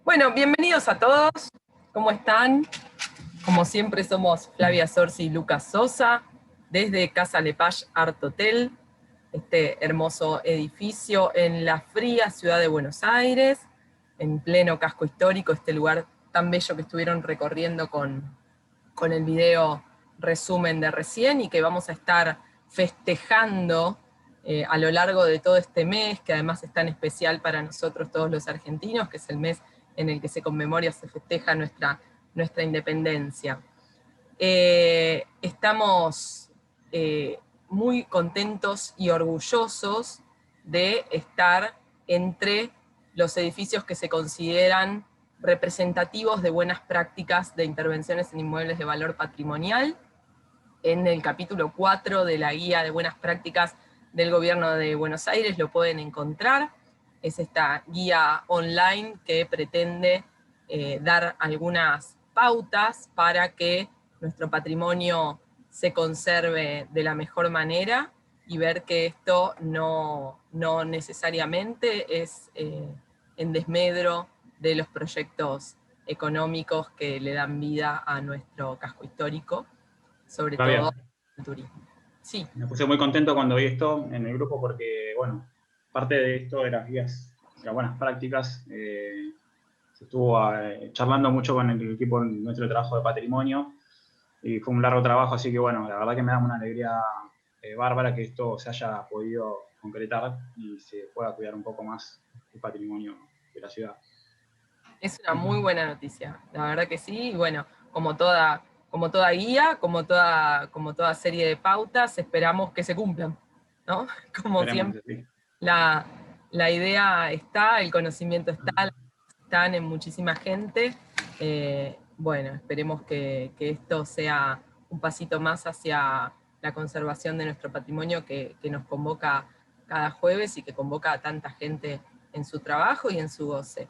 Bueno, bienvenidos a todos. ¿Cómo están? Como siempre somos Flavia Sorsi y Lucas Sosa, desde Casa Lepage Art Hotel, este hermoso edificio en la fría ciudad de Buenos Aires, en pleno casco histórico, este lugar tan bello que estuvieron recorriendo con el video resumen de recién y que vamos a estar festejando a lo largo de todo este mes, que además es tan especial para nosotros todos los argentinos, que es el mes en el que se conmemora, se festeja nuestra independencia. Estamos muy contentos y orgullosos de estar entre los edificios que se consideran representativos de buenas prácticas de intervenciones en inmuebles de valor patrimonial. En el capítulo 4 de la guía de buenas prácticas del Gobierno de Buenos Aires lo pueden encontrar. Es esta guía online que pretende dar algunas pautas para que nuestro patrimonio se conserve de la mejor manera y ver que esto no necesariamente es en desmedro de los proyectos económicos que le dan vida a nuestro casco histórico, sobre todo Flavia, el turismo. Sí. me puse muy contento cuando vi esto en el grupo porque, bueno, parte de esto de las guías, de las buenas prácticas, se estuvo charlando mucho con el equipo nuestro de trabajo de patrimonio y fue un largo trabajo, así que, bueno, la verdad que me da una alegría bárbara que esto se haya podido concretar y se pueda cuidar un poco más el patrimonio de la ciudad. Es una muy buena noticia, la verdad que sí, y bueno, como toda guía, como toda serie de pautas, esperamos que se cumplan, ¿no? Como Esperemos siempre, que sí. la, la idea está, el conocimiento está, están en muchísima gente. Bueno, esperemos que esto sea un pasito más hacia la conservación de nuestro patrimonio que nos convoca cada jueves y que convoca a tanta gente en su trabajo y en su goce.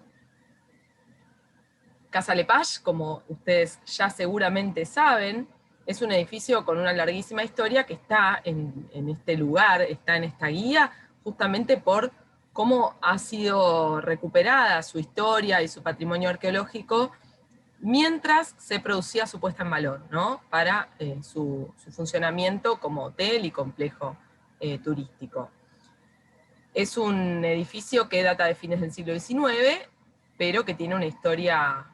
Casa Lepage, como ustedes ya seguramente saben, es un edificio con una larguísima historia que está en este lugar, está en esta guía, justamente por cómo ha sido recuperada su historia y su patrimonio arqueológico mientras se producía su puesta en valor, ¿no? Para su funcionamiento como hotel y complejo turístico. Es un edificio que data de fines del siglo XIX, pero que tiene una historia,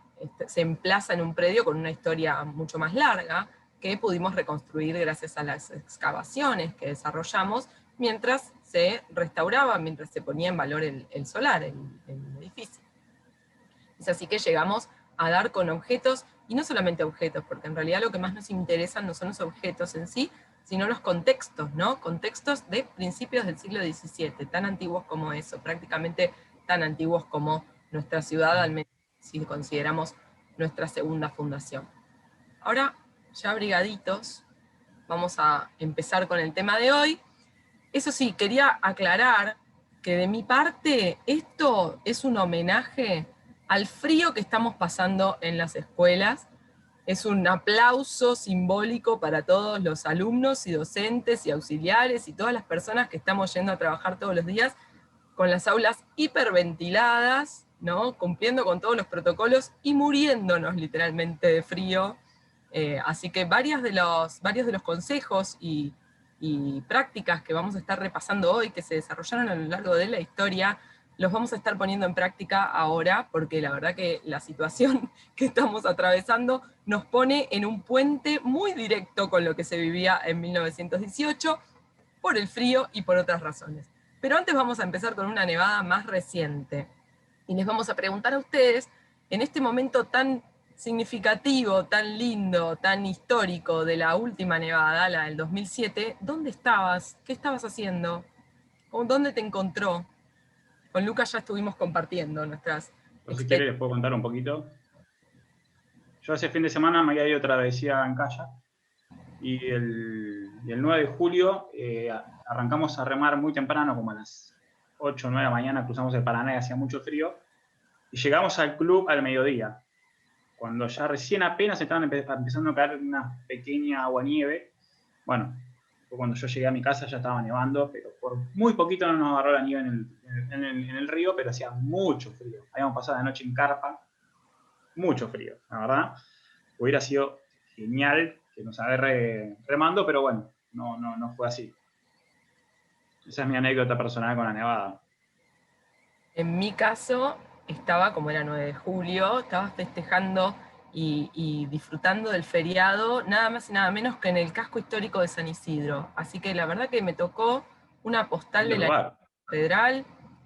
se emplaza en un predio con una historia mucho más larga, que pudimos reconstruir gracias a las excavaciones que desarrollamos, mientras se restauraba, mientras se ponía en valor el solar, el edificio. Es así que llegamos a dar con objetos, y no solamente objetos, porque en realidad lo que más nos interesan no son los objetos en sí, sino los contextos, ¿no? Contextos de principios del siglo XVII, tan antiguos como eso, prácticamente tan antiguos como nuestra ciudad, al menos si consideramos nuestra segunda fundación. Ahora, ya abrigaditos, vamos a empezar con el tema de hoy. Eso sí, quería aclarar que de mi parte esto es un homenaje al frío que estamos pasando en las escuelas. Es un aplauso simbólico para todos los alumnos y docentes y auxiliares y todas las personas que estamos yendo a trabajar todos los días con las aulas hiperventiladas, ¿no? Cumpliendo con todos los protocolos y muriéndonos literalmente de frío. Así que varios de los consejos y prácticas que vamos a estar repasando hoy, que se desarrollaron a lo largo de la historia, los vamos a estar poniendo en práctica ahora, porque la verdad que la situación que estamos atravesando nos pone en un puente muy directo con lo que se vivía en 1918, por el frío y por otras razones. Pero antes vamos a empezar con una nevada más reciente. Y les vamos a preguntar a ustedes, en este momento tan significativo, tan lindo, tan histórico de la última nevada, la del 2007, ¿dónde estabas? ¿Qué estabas haciendo? ¿Dónde te encontró? Con Lucas ya estuvimos compartiendo nuestras Pero si quiere experiencias. les puedo contar un poquito. Yo ese fin de semana me había ido otra travesía en kayak y el 9 de julio arrancamos a remar muy temprano, como a las 8 o 9 de la mañana, cruzamos el Paraná y hacía mucho frío, y llegamos al club al mediodía, cuando ya recién apenas estaban empezando a caer una pequeña aguanieve. Bueno, cuando yo llegué a mi casa ya estaba nevando, pero por muy poquito no nos agarró la nieve en el río, pero hacía mucho frío. Habíamos pasado la noche en carpa, mucho frío, la verdad. Hubiera sido genial que nos agarre remando, pero bueno, no fue así. Esa es mi anécdota personal con la nevada. En mi caso, estaba, como era 9 de julio, estaba festejando y disfrutando del feriado, nada más y nada menos que en el casco histórico de San Isidro. Así que la verdad que me tocó una postal Lindo de la lugar. catedral,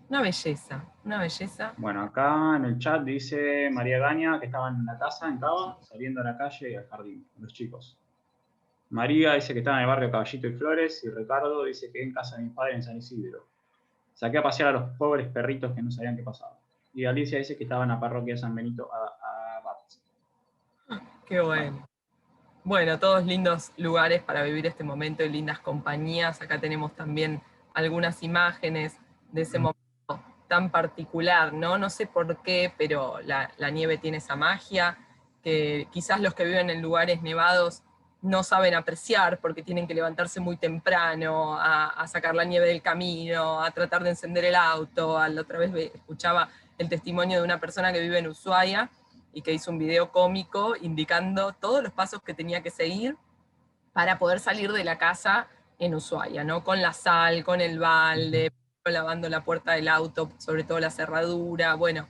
una belleza, una belleza. Bueno, acá en el chat dice María Gaña que estaban en la casa, en Cava, saliendo a la calle y al jardín, los chicos. María dice que estaba en el barrio Caballito y Flores, y Ricardo dice que en casa de mis padres en San Isidro. Saqué a pasear a los pobres perritos que no sabían qué pasaba. Y Alicia dice que estaba en la parroquia de San Benito Abad. Qué Bueno, bueno. Bueno, todos lindos lugares para vivir este momento y lindas compañías. Acá tenemos también algunas imágenes de ese momento tan particular, ¿no? No sé por qué, pero la nieve tiene esa magia que quizás los que viven en lugares nevados no saben apreciar porque tienen que levantarse muy temprano a sacar la nieve del camino, a tratar de encender el auto. La otra vez escuchaba el testimonio de una persona que vive en Ushuaia y que hizo un video cómico indicando todos los pasos que tenía que seguir para poder salir de la casa en Ushuaia, ¿no? Con la sal, con el balde, lavando la puerta del auto, sobre todo la cerradura. Bueno,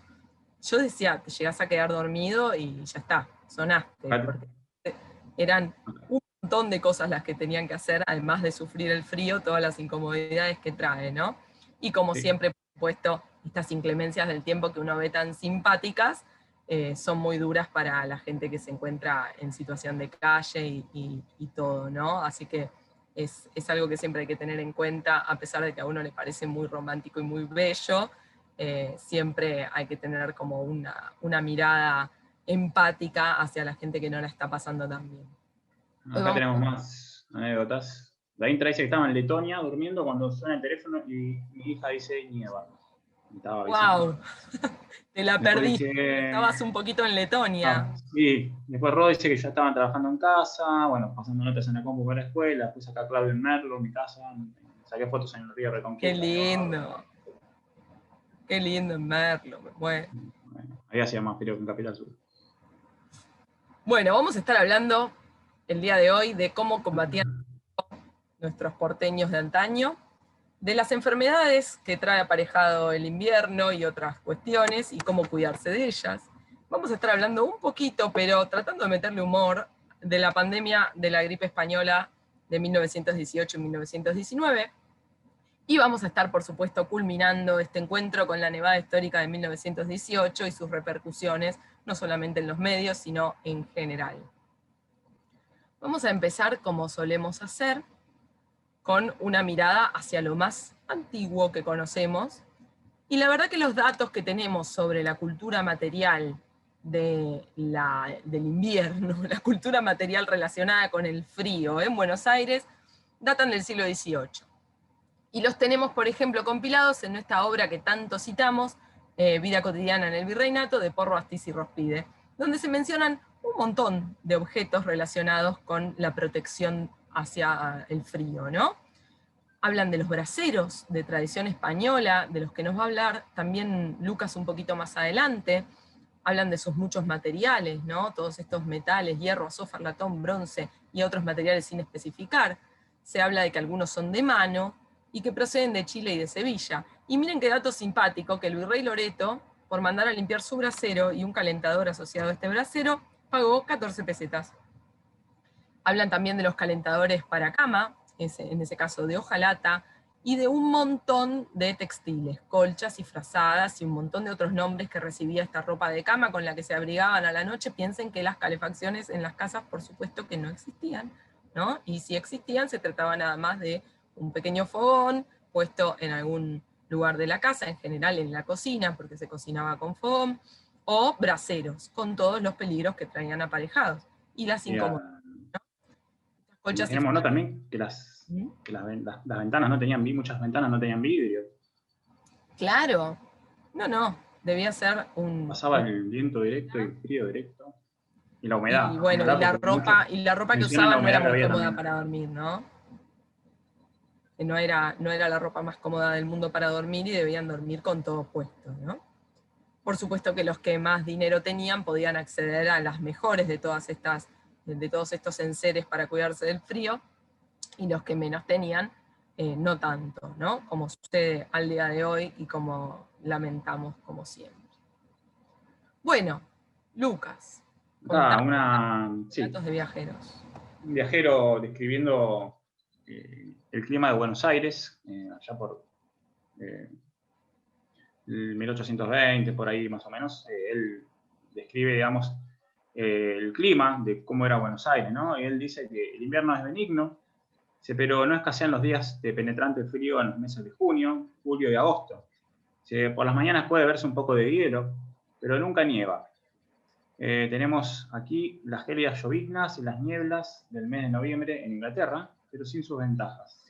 yo decía, te llegás a quedar dormido y ya está, sonaste, acá, porque eran un montón de cosas las que tenían que hacer, además de sufrir el frío, todas las incomodidades que trae, ¿no? Y como sí. siempre, por supuesto, estas inclemencias del tiempo que uno ve tan simpáticas, son muy duras para la gente que se encuentra en situación de calle y todo, ¿no? Así que es algo que siempre hay que tener en cuenta, a pesar de que a uno le parece muy romántico y muy bello, siempre hay que tener como una mirada empática hacia la gente que no la está pasando tan bien. Hoy Acá vamos tenemos más anécdotas. La Intra dice que estaba en Letonia durmiendo cuando suena el teléfono y mi hija dice nieva. Me estaba avisando. ¡Wow! Te la Después perdiste, dice, estabas un poquito en Letonia. sí, después Rod dice que ya estaban trabajando en casa, bueno, pasando notas en la compu para la escuela, después acá Claudio en Merlo, mi casa, saqué fotos en el río Qué Reconquista, Nevado. lindo, qué lindo en Merlo. Bueno, ahí hacía más frío que en Capital Sur. Bueno, vamos a estar hablando el día de hoy de cómo combatían nuestros porteños de antaño, de las enfermedades que trae aparejado el invierno y otras cuestiones, y cómo cuidarse de ellas. Vamos a estar hablando un poquito, pero tratando de meterle humor, de la pandemia de la gripe española de 1918 y 1919. Y vamos a estar, por supuesto, culminando este encuentro con la nevada histórica de 1918 y sus repercusiones, no solamente en los medios, sino en general. Vamos a empezar, como solemos hacer, con una mirada hacia lo más antiguo que conocemos. Y la verdad que los datos que tenemos sobre la cultura material del invierno, la cultura material relacionada con el frío en Buenos Aires, datan del siglo XVIII. Y los tenemos, por ejemplo, compilados en esta obra que tanto citamos, Vida cotidiana en el Virreinato, de Porro, Astiz y Rospide, donde se mencionan un montón de objetos relacionados con la protección hacia el frío, ¿no? Hablan de los braseros de tradición española, de los que nos va a hablar también Lucas un poquito más adelante. Hablan de sus muchos materiales, ¿no? Todos estos metales, hierro, azófar, latón, bronce y otros materiales sin especificar. Se habla de que algunos son de mano y que proceden de Chile y de Sevilla. Y miren qué dato simpático, que el virrey Loreto, por mandar a limpiar su brasero y un calentador asociado a este brasero, pagó 14 pesetas. Hablan también de los calentadores para cama, en ese caso de hojalata, y de un montón de textiles, colchas y frazadas y un montón de otros nombres que recibía esta ropa de cama con la que se abrigaban a la noche. Piensen que las calefacciones en las casas, por supuesto que no existían, ¿no? Y si existían, se trataba nada más de un pequeño fogón puesto en algún lugar de la casa, en general en la cocina, porque se cocinaba con fogón, o braseros, con todos los peligros que traían aparejados, y las Y, incomodidades. Colchas y imaginémonos también que ¿Mm? las ventanas no tenían muchas ventanas no tenían vidrio. Claro, no, debía ser Pasaba el viento directo y el frío directo. Y la y humedad, ni bueno, hablar porque muchos y la ropa que mencionan la usaban no era humedad que muy había cómoda también. para dormir, ¿no? Que no era la ropa más cómoda del mundo para dormir y debían dormir con todo puesto, ¿no? Por supuesto que los que más dinero tenían podían acceder a las mejores de todos estos enseres para cuidarse del frío, y los que menos tenían, no tanto, ¿no? Como sucede al día de hoy y como lamentamos como siempre. Bueno, Lucas, Sí, datos de viajeros. un viajero describiendo el clima de Buenos Aires, allá por el 1820, por ahí más o menos. Él describe, digamos, el clima de cómo era Buenos Aires, ¿no? Y él dice que el invierno es benigno, pero no escasean los días de penetrante frío en los meses de junio, julio y agosto. Por las mañanas puede verse un poco de hielo, pero nunca nieva. Tenemos aquí las gélidas lloviznas y las nieblas del mes de noviembre en Inglaterra, pero sin sus ventajas,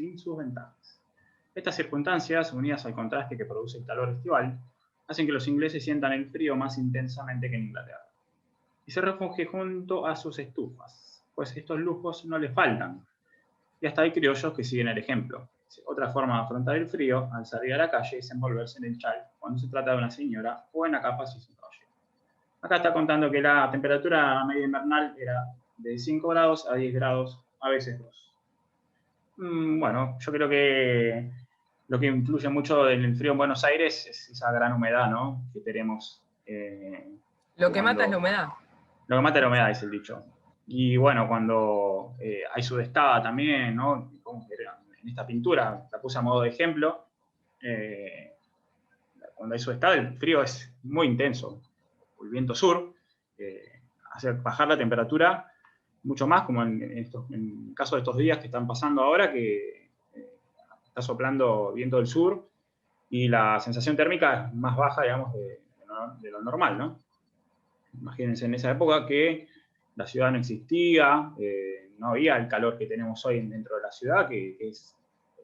Estas circunstancias, unidas al contraste que produce el calor estival, hacen que los ingleses sientan el frío más intensamente que en Inglaterra. Y se refugien junto a sus estufas, pues estos lujos no les faltan. Y hasta hay criollos que siguen el ejemplo. Otra forma de afrontar el frío, al salir a la calle, es envolverse en el chal cuando se trata de una señora, o en la capa si es un caballero. Acá está contando que la temperatura media invernal era de 5 grados a 10 grados, a veces 2. Bueno, yo creo que lo que influye mucho en el frío en Buenos Aires es esa gran humedad, ¿no? Que tenemos. Lo que mata es la humedad. Lo que mata es la humedad, es el dicho. Y bueno, cuando hay sudestada también, ¿no? En esta pintura, la puse a modo de ejemplo, cuando hay sudestada el frío es muy intenso. El viento sur hace bajar la temperatura mucho más, como en el caso de estos días que están pasando ahora, que está soplando viento del sur y la sensación térmica es más baja, digamos, de lo normal, ¿no? Imagínense en esa época que la ciudad no existía, no había el calor que tenemos hoy dentro de la ciudad, que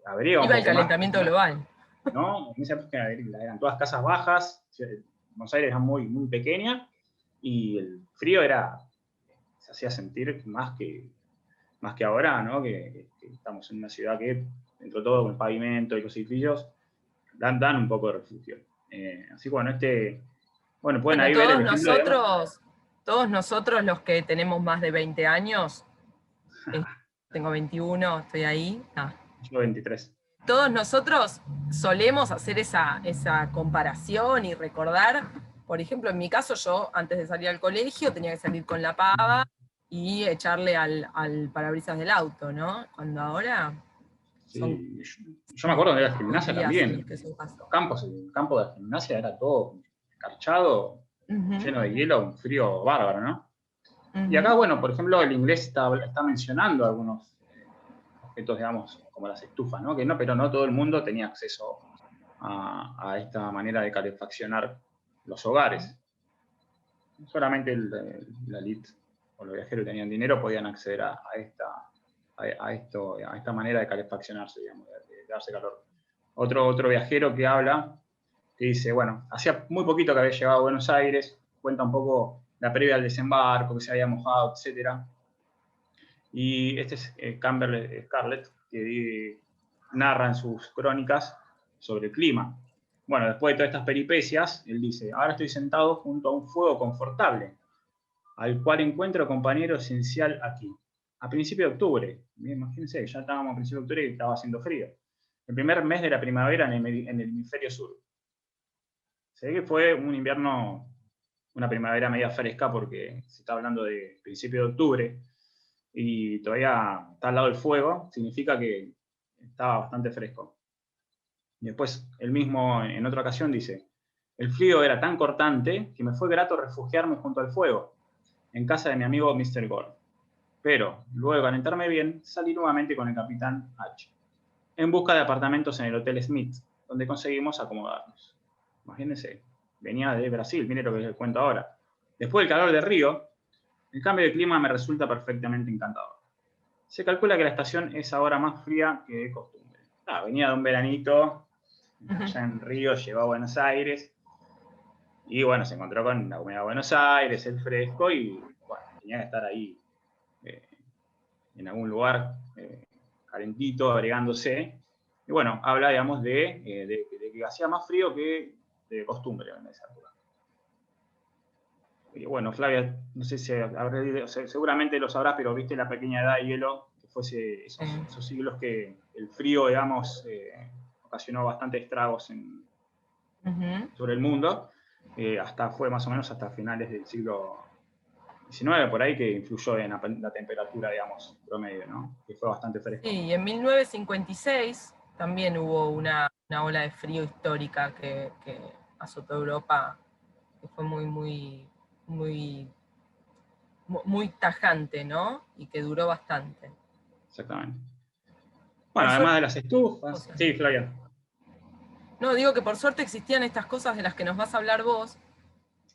habría un Iba el poco calentamiento más, global. ¿no? En esa época eran todas casas bajas, Buenos Aires era muy, muy pequeña, y el frío se hacía sentir más que ahora, ¿no? Que estamos en una ciudad que, dentro de todo, con el pavimento y los edificios, dan un poco de refugio. Así que bueno, bueno, pueden ahí ver el ejemplo, digamos. Todos nosotros los que tenemos más de 20 años, tengo 21, estoy ahí. Yo 23. Todos nosotros solemos hacer esa comparación y recordar, por ejemplo, en mi caso, yo antes de salir al colegio tenía que salir con la pava y echarle al parabrisas del auto, ¿no? Cuando ahora... Sí, yo me acuerdo de la gimnasia también. El campo de la gimnasia era todo escarchado, lleno de hielo, un frío bárbaro, ¿no? Y acá, bueno, por ejemplo, el inglés está mencionando algunos objetos, digamos, como las estufas, ¿no? Pero no todo el mundo tenía acceso a esta manera de calefaccionar los hogares. Solamente la elite o los viajeros que tenían dinero podían acceder a esta manera de calefaccionarse, digamos, de darse calor. Otro viajero que habla, que dice, bueno, hacía muy poquito que había llegado a Buenos Aires, cuenta un poco la previa al desembarco, que se había mojado, etc. Y este es Campbell Scarlett, que narra en sus crónicas sobre el clima. Bueno, después de todas estas peripecias, él dice, ahora estoy sentado junto a un fuego confortable, al cual encuentro compañero esencial aquí. A principios de octubre, imagínense, ya estábamos a principios de octubre y estaba haciendo frío. El primer mes de la primavera en el hemisferio sur. Se ve que fue un invierno, una primavera media fresca, porque se está hablando de principios de octubre y todavía está al lado del fuego, significa que estaba bastante fresco. Y después, él mismo en otra ocasión dice, el frío era tan cortante que me fue grato refugiarme junto al fuego, en casa de mi amigo Mr. Gore. Pero, luego de calentarme bien, salí nuevamente con el capitán H, en busca de apartamentos en el Hotel Smith, donde conseguimos acomodarnos. Imagínense, venía de Brasil, mire lo que les cuento ahora. Después del calor de Río, el cambio de clima me resulta perfectamente encantador. Se calcula que la estación es ahora más fría que de costumbre. Venía de un veranito, allá en Río, llegó a Buenos Aires, y bueno, se encontró con la humedad de Buenos Aires, el fresco, y bueno, tenía que estar ahí en algún lugar calentito, agregándose. Y bueno, habla, digamos, de que hacía más frío que de costumbre en esa época. Y bueno, Flavia, no sé si seguramente lo sabrás, pero viste la pequeña edad de hielo, que fuese esos siglos que el frío, digamos, ocasionó bastantes estragos sobre el mundo, fue más o menos hasta finales del siglo XIX, por ahí, que influyó en la temperatura, digamos, promedio, ¿no? Que fue bastante fresco. Sí, y en 1956 también hubo una ola de frío histórica que azotó Europa, que fue muy tajante, ¿no? Y que duró bastante. Exactamente. Por Bueno, además suerte, de las estufas. Sí, Flavia. no, digo que por suerte existían estas cosas de las que nos vas a hablar vos,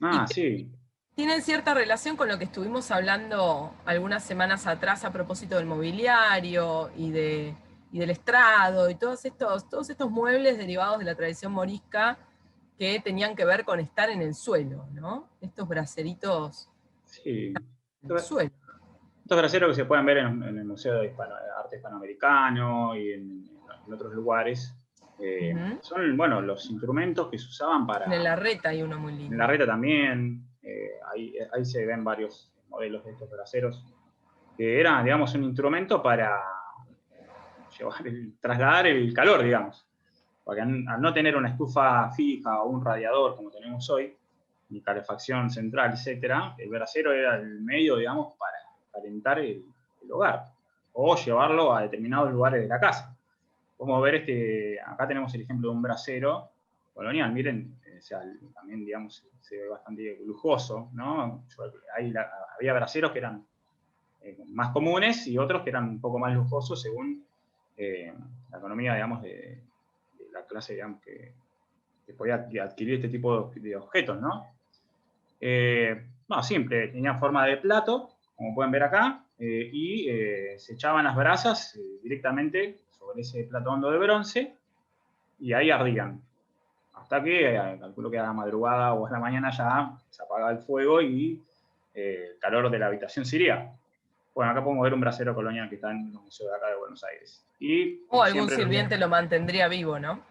y Ah, que sí. tienen cierta relación con lo que estuvimos hablando algunas semanas atrás a propósito del mobiliario y del estrado y todos estos muebles derivados de la tradición morisca que tenían que ver con estar en el suelo, ¿no? Estos braceritos Sí. en el suelo. Estos braseros que se pueden ver en el Museo de Arte Hispanoamericano y en otros lugares, son, bueno, los instrumentos que se usaban para... En la Larreta hay uno muy En lindo. la Reta también, ahí se ven varios modelos de estos braseros, que eran, digamos, un instrumento para trasladar el calor, digamos. Porque al no tener una estufa fija o un radiador como tenemos hoy, ni calefacción central, etcétera, el brasero era el medio, digamos, para calentar el hogar o llevarlo a determinados lugares de la casa. Podemos ver acá tenemos el ejemplo de un brasero colonial, miren, o sea, también, digamos, se ve bastante lujoso, ¿no? Había braseros que eran más comunes y otros que eran un poco más lujosos según la economía, digamos, de la clase, digamos, que podía adquirir este tipo de objetos, ¿no? No, simple, tenía forma de plato, como pueden ver acá, y se echaban las brasas directamente sobre ese plato hondo de bronce y ahí ardían. Hasta que, calculo que a la madrugada o a la mañana ya se apagaba el fuego y el calor de la habitación se iría. Bueno, acá podemos ver un brasero colonial que está en los museos de acá de Buenos Aires. Y, O como algún siempre, sirviente lo mantendría vivo, ¿no?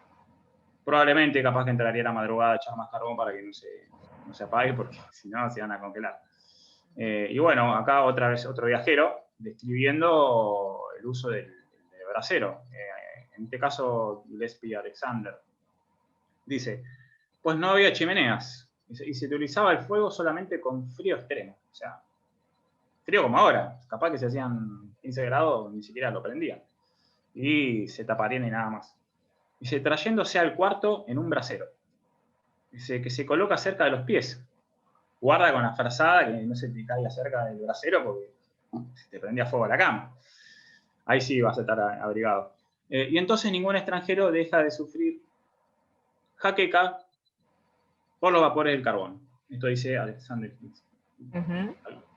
probablemente capaz que entraría a la madrugada a echar más carbón para que no se apague, porque si no se van a congelar. Y bueno, acá otra vez otro viajero describiendo el uso del brasero. En este caso, Gillespie Alexander. Dice, pues no había chimeneas y se utilizaba el fuego solamente con frío extremo. O sea, frío como ahora. Capaz que se hacían 15 grados, ni siquiera lo prendían. Y se taparían y nada más. Dice, trayéndose al cuarto en un brasero. Dice, que se coloca cerca de los pies. Guarda con la frazada que no se te caiga cerca del brasero porque se te prendía fuego a la cama. Ahí sí vas a estar abrigado. Y entonces ningún extranjero deja de sufrir jaqueca por los vapores del carbón. Esto dice Alexander Fitz.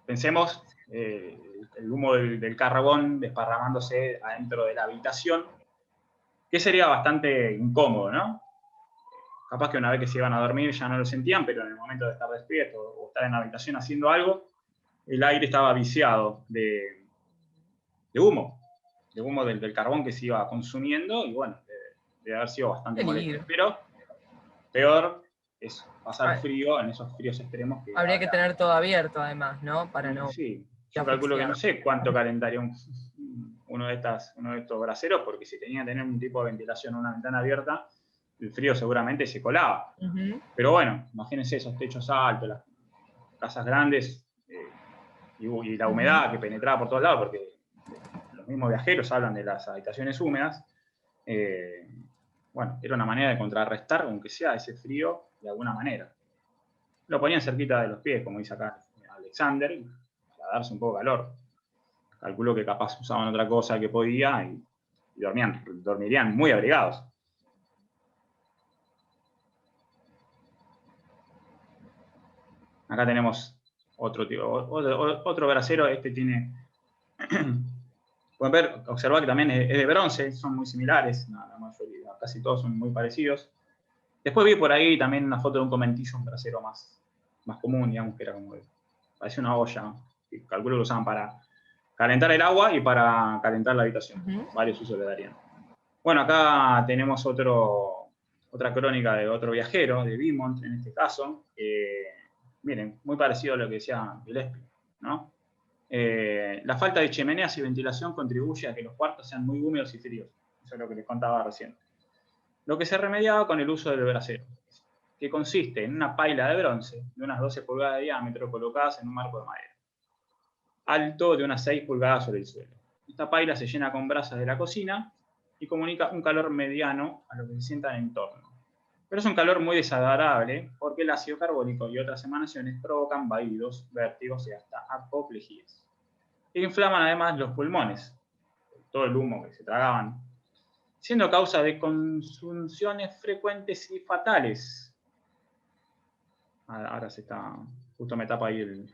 Pensemos el humo del carbón desparramándose adentro de la habitación, que sería bastante incómodo, ¿no? Capaz que una vez que se iban a dormir ya no lo sentían, pero en el momento de estar despierto o estar en la habitación haciendo algo, el aire estaba viciado de humo del carbón que se iba consumiendo, y bueno, debe haber sido bastante molesto. Pero peor es pasar frío en esos fríos extremos que habría habla. que tener todo abierto además, ¿no? Para no... Sí, yo calculo que no sé cuánto calentaría uno de estos braseros, porque si tenía que tener un tipo de ventilación, una ventana abierta, el frío seguramente se colaba. Pero bueno, imagínense esos techos altos, las casas grandes, y la humedad que penetraba por todos lados, porque los mismos viajeros hablan de las habitaciones húmedas. Bueno, era una manera de contrarrestar, aunque sea ese frío, de alguna manera. Lo ponían cerquita de los pies, como dice acá Alexander, para darse un poco de calor. Calculo que capaz usaban otra cosa que podía y dormirían muy abrigados. Acá tenemos otro brasero. Este tiene... Pueden ver, observar que también es de bronce, son muy similares, la mayoría, casi todos son muy parecidos. Después vi por ahí también una foto de un conventillo, un brasero más común, digamos, que era como parecía una olla, que calculo que lo usaban para calentar el agua y para calentar la habitación. Varios usos le darían. Bueno, acá tenemos otra crónica de otro viajero, de Beaumont en este caso, miren, muy parecido a lo que decía Gillespie, ¿no? La falta de chimeneas y ventilación contribuye a que los cuartos sean muy húmedos y fríos. Eso es lo que les contaba recién. Lo que se remediaba con el uso del brasero, que consiste en una paila de bronce de unas 12 pulgadas de diámetro colocadas en un marco de madera, alto de unas 6 pulgadas sobre el suelo. Esta paila se llena con brasas de la cocina y comunica un calor mediano a lo que se sienta en torno. Pero es un calor muy desagradable porque el ácido carbónico y otras emanaciones provocan vaídos, vértigos y hasta apoplejías. E inflaman además los pulmones, todo el humo que se tragaban, siendo causa de consunciones frecuentes y fatales. Ahora se está, justo me tapa ahí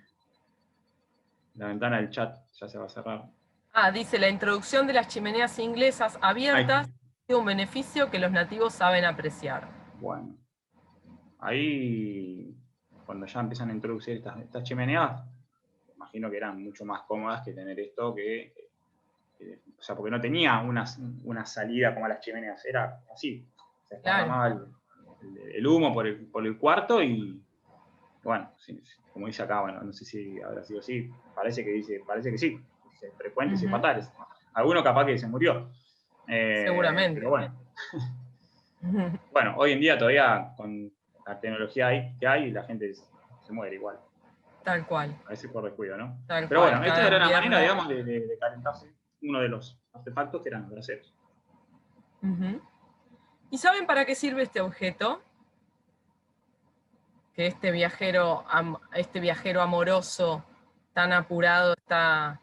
la ventana del chat, ya se va a cerrar. Dice, la introducción de las chimeneas inglesas abiertas tiene un beneficio que los nativos saben apreciar. Bueno, ahí cuando ya empiezan a introducir estas chimeneas, imagino que eran mucho más cómodas que tener esto o sea, porque no tenía una salida como las chimeneas, era así, se esparramaba el humo por el cuarto y bueno, como dice acá, bueno, no sé si habrá sido así, parece que sí, frecuentes y fatales. Alguno capaz que se murió. Seguramente. Pero bueno. Bueno, hoy en día todavía con la tecnología que hay, la gente se muere igual. Tal cual. A veces por descuido, ¿no? Tal Pero cual, bueno, esta era una manera, digamos, de calentarse. Uno de los artefactos que eran los braseros. ¿Y saben para qué sirve este objeto? Que este viajero amoroso, tan apurado, está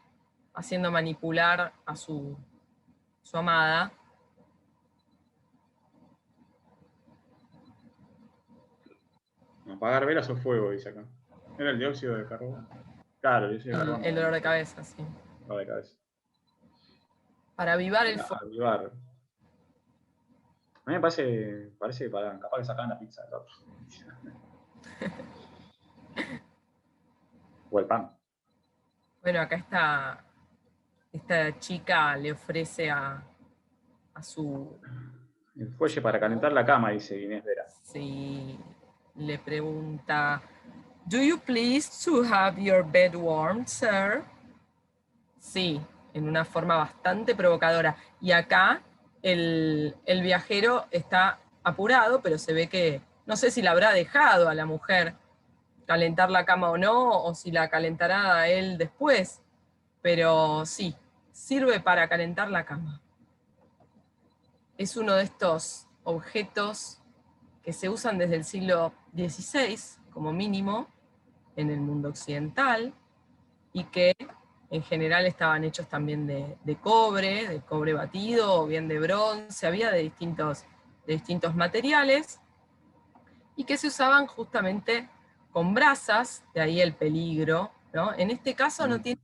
haciendo manipular a su amada. Apagar velas o fuego, dice acá. Era el dióxido de carbono. Claro, el dióxido de carbono. El dolor de cabeza, sí. Dolor de cabeza. Para avivar el fuego. Avivar. A mí me parece que capaz que sacaban la pizza del otro. O el pan. Bueno, acá esta chica le ofrece a su... El fuelle para calentar la cama, dice Inés Vera. Sí, le pregunta, "Do you please to have your bed warm, sir?" Sí, en una forma bastante provocadora. Y acá el viajero está apurado, pero se ve que, no sé si la habrá dejado a la mujer calentar la cama o no, o si la calentará a él después, pero sí, sirve para calentar la cama. Es uno de estos objetos que se usan desde el siglo XVI, como mínimo, en el mundo occidental, y que en general estaban hechos también de cobre batido, o bien de bronce, había de distintos materiales, y que se usaban justamente con brasas, de ahí el peligro, ¿no? En este caso no tiene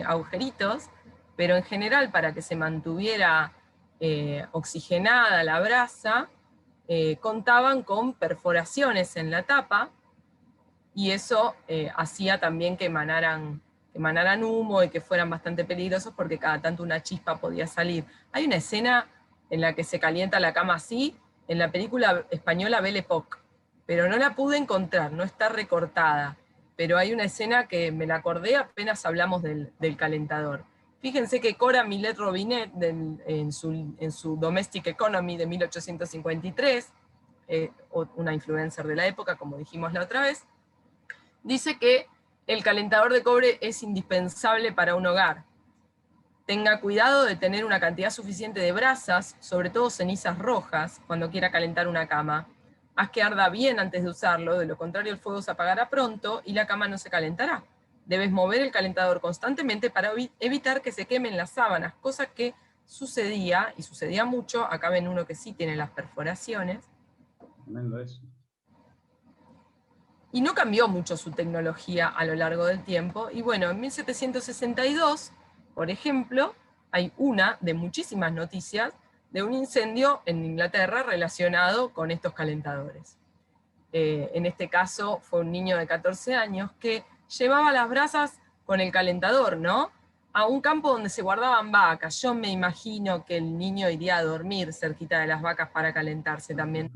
agujeritos, pero en general para que se mantuviera oxigenada la brasa, contaban con perforaciones en la tapa, y eso hacía también que emanaran humo y que fueran bastante peligrosos porque cada tanto una chispa podía salir. Hay una escena en la que se calienta la cama así, en la película española Belle Époque, pero no la pude encontrar, no está recortada, pero hay una escena que me la acordé apenas hablamos del calentador. Fíjense que Cora Millet-Robinet, en su Domestic Economy de 1853, una influencer de la época, como dijimos la otra vez, dice que el calentador de cobre es indispensable para un hogar. Tenga cuidado de tener una cantidad suficiente de brasas, sobre todo cenizas rojas, cuando quiera calentar una cama. Haz que arda bien antes de usarlo, de lo contrario el fuego se apagará pronto y la cama no se calentará. Debes mover el calentador constantemente para evitar que se quemen las sábanas, cosa que sucedía, y sucedía mucho. Acá ven uno que sí tiene las perforaciones. Tremendo eso. Y no cambió mucho su tecnología a lo largo del tiempo. Y bueno, en 1762, por ejemplo, hay una de muchísimas noticias de un incendio en Inglaterra relacionado con estos calentadores. En este caso fue un niño de 14 años que llevaba las brasas con el calentador, ¿no? A un campo donde se guardaban vacas. Yo me imagino que el niño iría a dormir cerquita de las vacas para calentarse también.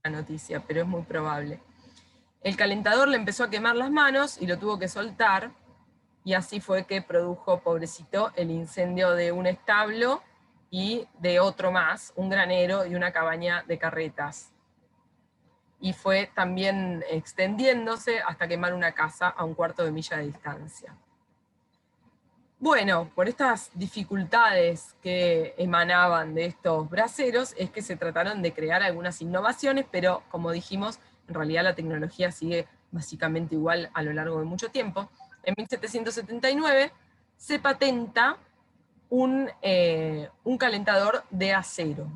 La noticia, pero es muy probable. El calentador le empezó a quemar las manos y lo tuvo que soltar, y así fue que produjo, pobrecito, el incendio de un establo y de otro más, un granero y una cabaña de carretas. Y fue también extendiéndose hasta quemar una casa a 1/4 de milla de distancia. Bueno, por estas dificultades que emanaban de estos braseros es que se trataron de crear algunas innovaciones, pero como dijimos, en realidad la tecnología sigue básicamente igual a lo largo de mucho tiempo. En 1779 se patenta un calentador de acero.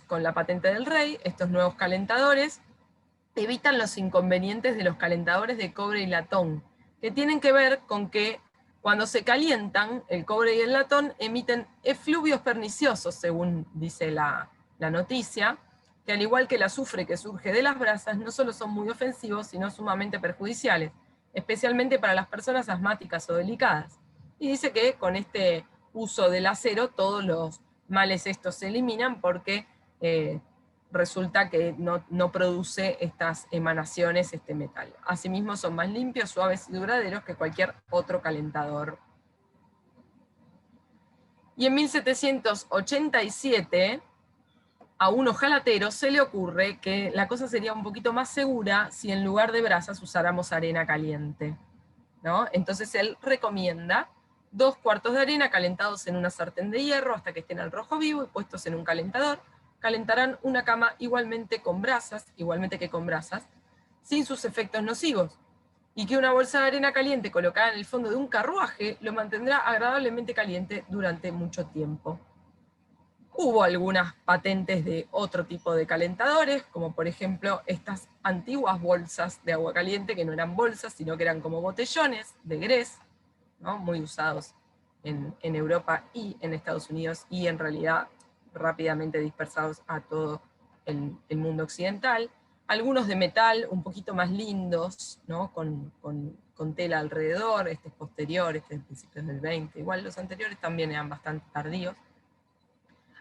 Con la patente del rey, estos nuevos calentadores evitan los inconvenientes de los calentadores de cobre y latón, que tienen que ver con que cuando se calientan, el cobre y el latón emiten efluvios perniciosos, según dice la noticia, que al igual que el azufre que surge de las brasas, no solo son muy ofensivos, sino sumamente perjudiciales, especialmente para las personas asmáticas o delicadas. Y dice que con este uso del acero todos los males estos se eliminan porque resulta que no produce estas emanaciones este metal. Asimismo son más limpios, suaves y duraderos que cualquier otro calentador. Y en 1787 a un hojalatero se le ocurre que la cosa sería un poquito más segura si en lugar de brasas usáramos arena caliente, ¿no? Entonces él recomienda 2 cuartos de arena calentados en una sartén de hierro hasta que estén al rojo vivo y puestos en un calentador. Calentarán una cama igualmente que con brasas, sin sus efectos nocivos, y que una bolsa de arena caliente colocada en el fondo de un carruaje lo mantendrá agradablemente caliente durante mucho tiempo. Hubo algunas patentes de otro tipo de calentadores, como por ejemplo estas antiguas bolsas de agua caliente, que no eran bolsas, sino que eran como botellones de grés, ¿no? Muy usados en Europa y en Estados Unidos, y en realidad rápidamente dispersados a todo el mundo occidental. Algunos de metal, un poquito más lindos, ¿no? con tela alrededor, este es posterior, este es de principios del 20, igual los anteriores también eran bastante tardíos,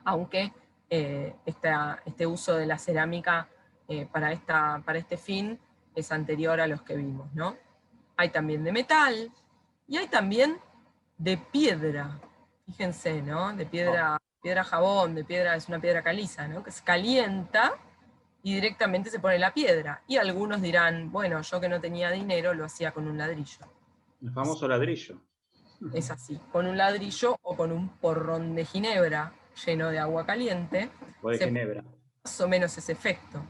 aunque este uso de la cerámica para este fin es anterior a los que vimos, ¿no? Hay también de metal, y hay también de piedra, fíjense, ¿no? De piedra jabón, es una piedra caliza, ¿no? Que se calienta y directamente se pone la piedra. Y algunos dirán, bueno, yo que no tenía dinero lo hacía con un ladrillo. El famoso ladrillo. Es así, con un ladrillo o con un porrón de ginebra lleno de agua caliente, O de ginebra. Más o menos ese efecto.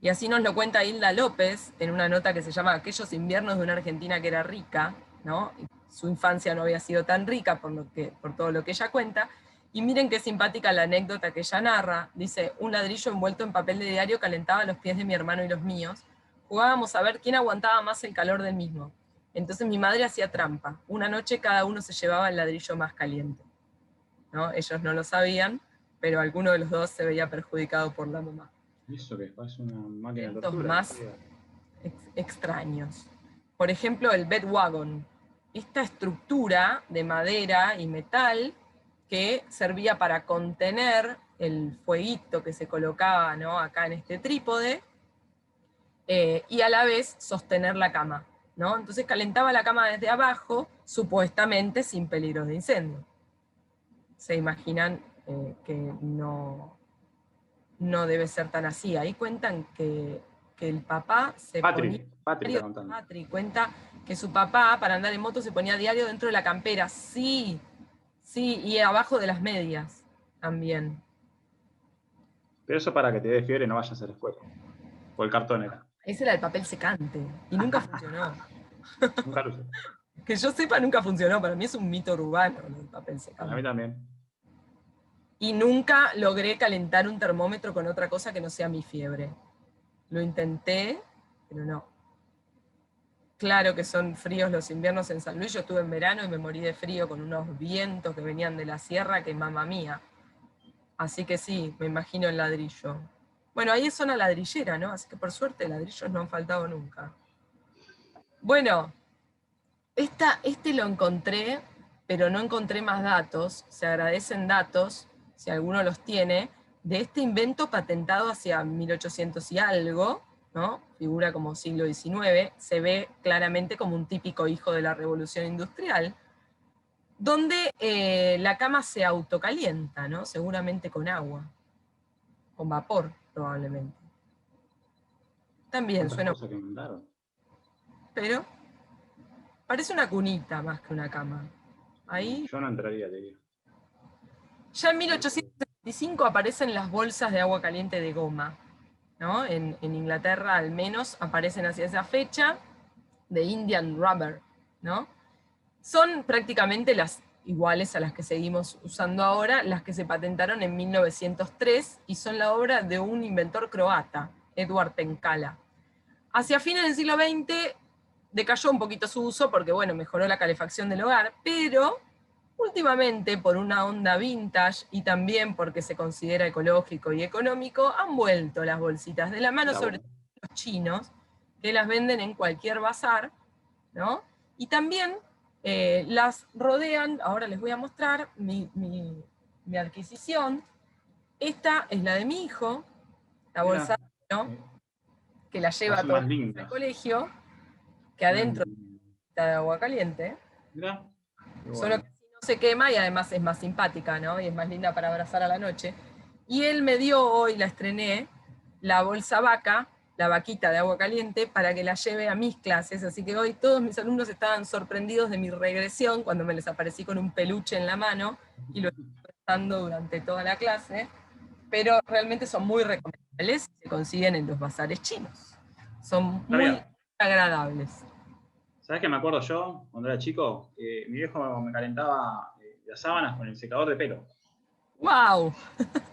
Y así nos lo cuenta Hilda López en una nota que se llama Aquellos inviernos de una Argentina que era rica, ¿no? Su infancia no había sido tan rica por todo lo que ella cuenta. Y miren qué simpática la anécdota que ella narra. Dice, un ladrillo envuelto en papel de diario calentaba los pies de mi hermano y los míos. Jugábamos a ver quién aguantaba más el calor del mismo. Entonces mi madre hacía trampa. Una noche cada uno se llevaba el ladrillo más caliente, ¿no? Ellos no lo sabían, pero alguno de los dos se veía perjudicado por la mamá. ¿Eso que es una máquina de tortura? Más sí, extraños. Por ejemplo, el bedwagon. Esta estructura de madera y metal que servía para contener el fueguito que se colocaba, ¿no? Acá en este trípode, y a la vez sostener la cama, ¿no? Entonces calentaba la cama desde abajo, supuestamente sin peligro de incendio. Se imaginan que no debe ser tan así. Ahí cuentan que el papá se ponía... Patri cuenta que su papá, para andar en moto, se ponía diario dentro de la campera. Sí, y abajo de las medias también. Pero eso para que te dé fiebre y no vayas a la escuela. O el cartón era. Ese era el papel secante, y nunca funcionó. Nunca lo usé. Que yo sepa, nunca funcionó. Para mí es un mito urbano el papel secante. A mí también. Y nunca logré calentar un termómetro con otra cosa que no sea mi fiebre. Lo intenté, pero no. Claro que son fríos los inviernos en San Luis. Yo estuve en verano y me morí de frío con unos vientos que venían de la sierra, que mamá mía. Así que sí, me imagino el ladrillo. Bueno, ahí es zona ladrillera, ¿no? Así que por suerte ladrillos no han faltado nunca. Bueno, este lo encontré, pero no encontré más datos. Se agradecen datos, si alguno los tiene, de este invento patentado hacia 1800 y algo, ¿no? Figura como siglo XIX, se ve claramente como un típico hijo de la Revolución Industrial, donde la cama se autocalienta, ¿no? Seguramente con agua, con vapor probablemente. También ¿Cuántas suena, cosas que mandaron? pero parece una cunita más que una cama. Ahí, Yo no entraría, te digo. ya en 1875 aparecen las bolsas de agua caliente de goma, ¿no? En Inglaterra al menos aparecen hacia esa fecha, de Indian Rubber, ¿no? Son prácticamente las iguales a las que seguimos usando ahora, las que se patentaron en 1903 y son la obra de un inventor croata, Edward Penkala. Hacia fines del siglo XX decayó un poquito su uso porque, bueno, mejoró la calefacción del hogar, pero últimamente, por una onda vintage y también porque se considera ecológico y económico, han vuelto las bolsitas de la mano, Mira sobre vos. todo los chinos, que las venden en cualquier bazar, ¿no? Y también las rodean, ahora les voy a mostrar mi adquisición. Esta es la de mi hijo, la bolsa, Mira, ¿no? Que la cada lleva vez son todos más los días al lindas. colegio, que adentro Tienen- está de agua caliente, Mira, qué solo bueno. que así no se quema y además es más simpática, ¿no? Y es más linda para abrazar a la noche. Y él me dio hoy, la estrené, la bolsa vaca, la vaquita de agua caliente, para que la lleve a mis clases. Así que hoy todos mis alumnos estaban sorprendidos de mi regresión cuando me les aparecí con un peluche en la mano y lo estuve usando durante toda la clase. Pero realmente son muy recomendables y se consiguen en los bazares chinos. Son muy Sabía. agradables. ¿Sabés qué me acuerdo yo cuando era chico? Mi viejo me calentaba las sábanas con el secador de pelo. ¡Wow!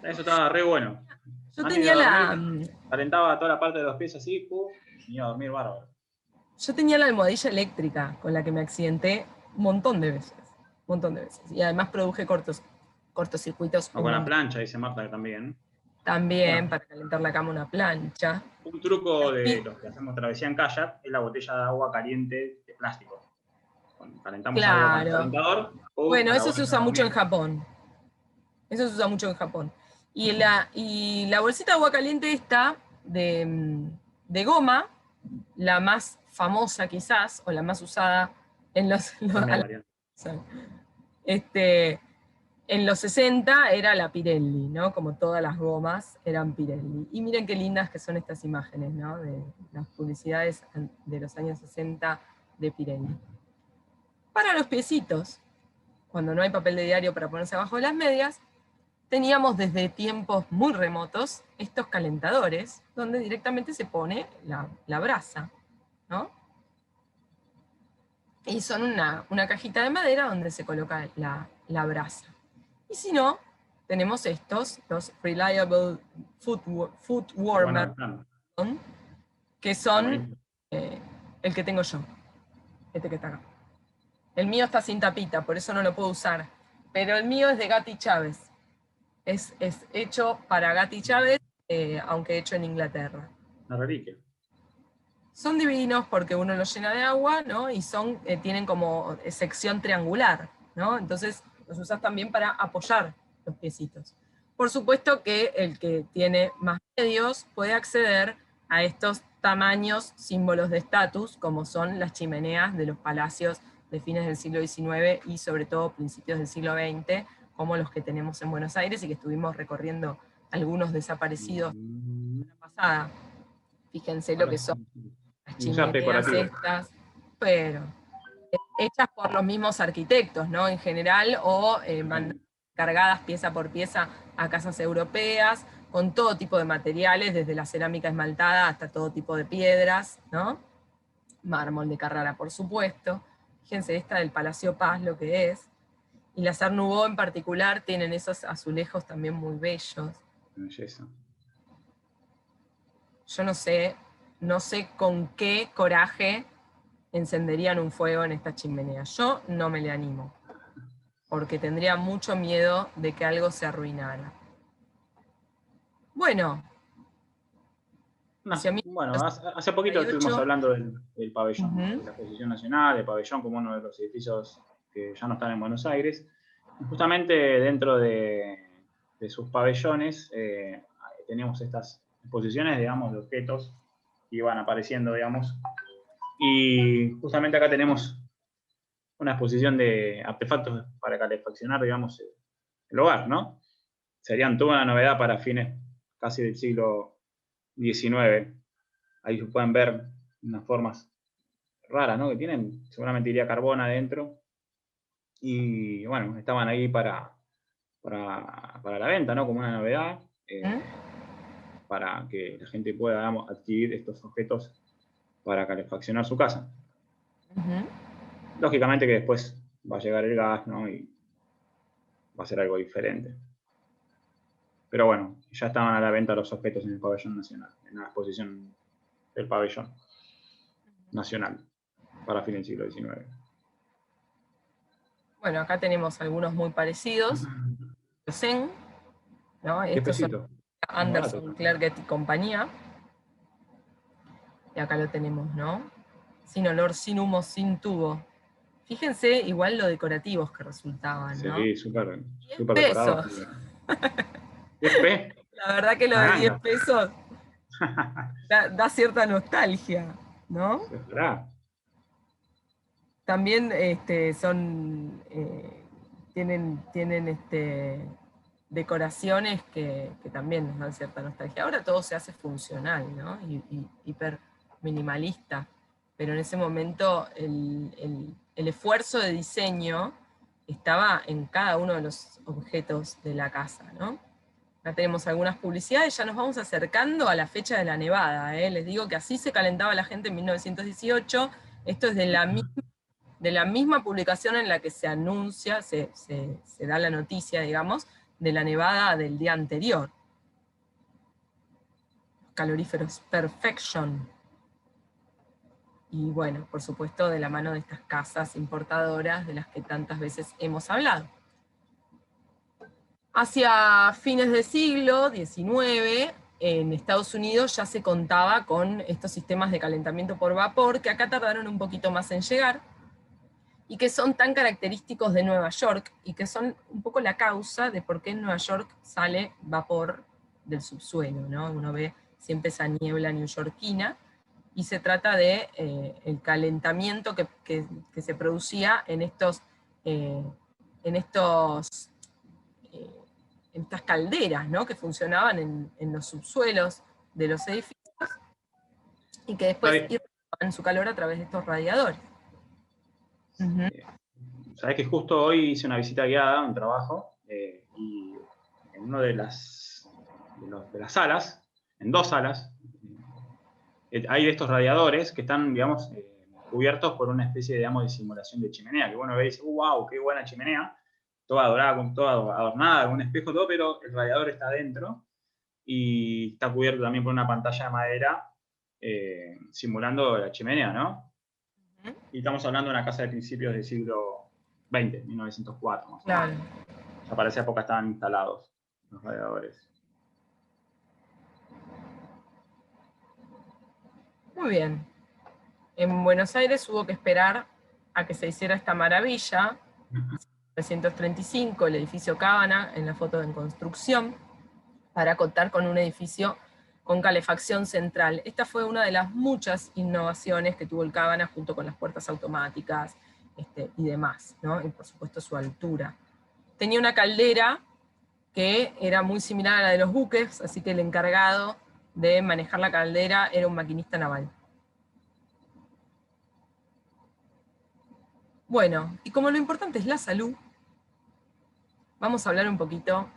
Eso estaba re bueno. Yo Antes de tenía dormir, calentaba toda la parte de los pies así, y iba a dormir bárbaro. yo tenía la almohadilla eléctrica con la que me accidenté un montón de veces. Un montón de veces. Y además produje cortocircuitos O un con la montón. plancha, dice Marta también. También Bueno, para calentar la cama una plancha. un truco de los que hacemos travesía en kayak es la botella de agua caliente de plástico. Calentamos agua con el Claro. calentador, Bueno, a la eso hora se de usa mucho en dormir. Japón. Eso se usa mucho en Japón. Y la bolsita de agua caliente esta, de goma, la más famosa quizás, o la más usada en También variante. este, en los 60 era la Pirelli, ¿no? Como todas las gomas eran Pirelli. Y miren qué lindas que son estas imágenes, ¿no? De las publicidades de los años 60 de Pirelli. Para los piecitos, cuando no hay papel de diario para ponerse abajo de las medias, teníamos desde tiempos muy remotos estos calentadores, donde directamente se pone la brasa, ¿no? Y son una cajita de madera donde se coloca la brasa. Y si no, tenemos estos, los Reliable Food Qué bueno Warmer, que están. que Están son buenísimos. el que tengo yo, este que está acá. El mío está sin tapita, por eso no lo puedo usar. Pero el mío es de Gatti Chávez. Es hecho para Gatti Chávez, aunque hecho en Inglaterra. Una reliquia. Son divinos porque uno los llena de agua, ¿no? Y tienen como sección triangular, ¿no? Entonces los usas también para apoyar los piecitos. Por supuesto que el que tiene más medios puede acceder a estos tamaños símbolos de estatus, como son las chimeneas de los palacios de fines del siglo XIX y sobre todo principios del siglo XX, como los que tenemos en Buenos Aires y que estuvimos recorriendo algunos desaparecidos la semana pasada. Fíjense lo que son las Museo chimeneas decorativo. estas, pero hechas por los mismos arquitectos, ¿no? En general, o cargadas pieza por pieza a casas europeas, con todo tipo de materiales, desde la cerámica esmaltada hasta todo tipo de piedras, ¿no? Mármol de Carrara, por supuesto. Fíjense esta del Palacio Paz, lo que es. Y las Art Nouveau en particular tienen esos azulejos también muy bellos. Belleza. Yo no sé con qué coraje encenderían un fuego en esta chimenea. Yo no me le animo, porque tendría mucho miedo de que algo se arruinara. Bueno, No, bueno, hace poquito estuvimos 1878, hablando del pabellón, uh-huh. de la exposición nacional, del pabellón como uno de los edificios que ya no están en Buenos Aires. Y justamente dentro de sus pabellones teníamos estas exposiciones, digamos, de objetos iban apareciendo, digamos. Y justamente acá tenemos una exposición de artefactos para calefaccionar, digamos, el hogar, ¿no? Serían toda una novedad para fines casi del siglo XIX. Ahí se pueden ver unas formas raras, ¿no? Que tienen, seguramente iría carbón adentro. Y bueno, estaban ahí para la venta, ¿no? Como una novedad, para que la gente pueda, digamos, adquirir estos objetos para calefaccionar su casa. Lógicamente que después va a llegar el gas, ¿no? Y va a ser algo diferente. Pero bueno, ya estaban a la venta los objetos en el pabellón nacional, en la exposición del pabellón nacional para fines del siglo XIX. Bueno, acá tenemos algunos muy parecidos. Zen, ¿no? ¿Qué Estos son pesito? Muy barato. Anderson, Clerget y compañía. Y acá lo tenemos, ¿no? Sin olor, sin humo, sin tubo. Fíjense igual lo decorativos que resultaban, ¿no? Sí, súper 10 decorado. pesos. 10 p. La verdad que lo Una de 10 ganga. pesos da cierta nostalgia, ¿no? Es verdad. También son, tienen decoraciones que también nos dan cierta nostalgia. Ahora todo se hace funcional, ¿no? Y hiper minimalista, pero en ese momento el esfuerzo de diseño estaba en cada uno de los objetos de la casa, ¿no? Acá tenemos algunas publicidades, ya nos vamos acercando a la fecha de la nevada, ¿eh? Les digo que así se calentaba la gente en 1918, esto es de la misma publicación en la que se anuncia, se da la noticia, digamos, de la nevada del día anterior. Caloríferos Perfection. Y bueno, por supuesto, de la mano de estas casas importadoras de las que tantas veces hemos hablado. Hacia fines del siglo XIX, en Estados Unidos ya se contaba con estos sistemas de calentamiento por vapor, que acá tardaron un poquito más en llegar, y que son tan característicos de Nueva York, y que son un poco la causa de por qué en Nueva York sale vapor del subsuelo, ¿no? Uno ve siempre esa niebla newyorkina, y se trata de el calentamiento que se producía en estas calderas, ¿no? Que funcionaban en los subsuelos de los edificios, y que después irradiaban su calor a través de estos radiadores. Sabés que justo hoy hice una visita guiada, un trabajo, y en una de las salas, en 2 salas, hay de estos radiadores que están, digamos, cubiertos por una especie, digamos, de simulación de chimenea, que bueno, veis, wow, qué buena chimenea, toda dorada, toda adornada, con un espejo, todo, pero el radiador está adentro y está cubierto también por una pantalla de madera simulando la chimenea, ¿no? Y estamos hablando de una casa de principios del siglo XX, 1904, más o menos. Claro. Ya para esa época estaban instalados los radiadores. Muy bien. En Buenos Aires hubo que esperar a que se hiciera esta maravilla. En 1935, el edificio Cábana, en la foto en construcción, para contar con un edificio con calefacción central. Esta fue una de las muchas innovaciones que tuvo el Cábana junto con las puertas automáticas y demás, ¿no? Y por supuesto su altura. Tenía una caldera que era muy similar a la de los buques, así que el encargado de manejar la caldera era un maquinista naval. Bueno, y como lo importante es la salud, vamos a hablar un poquito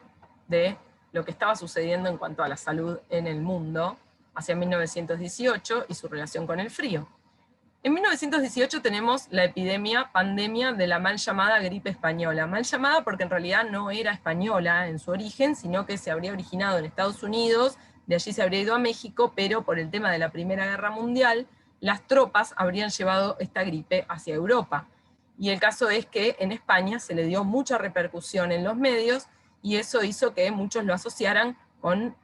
de lo que estaba sucediendo en cuanto a la salud en el mundo hacia 1918 y su relación con el frío. En 1918 tenemos la pandemia de la mal llamada gripe española. Mal llamada porque en realidad no era española en su origen, sino que se habría originado en Estados Unidos, de allí se habría ido a México, pero por el tema de la Primera Guerra Mundial, las tropas habrían llevado esta gripe hacia Europa. Y el caso es que en España se le dio mucha repercusión en los medios, y eso hizo que muchos lo asociaran con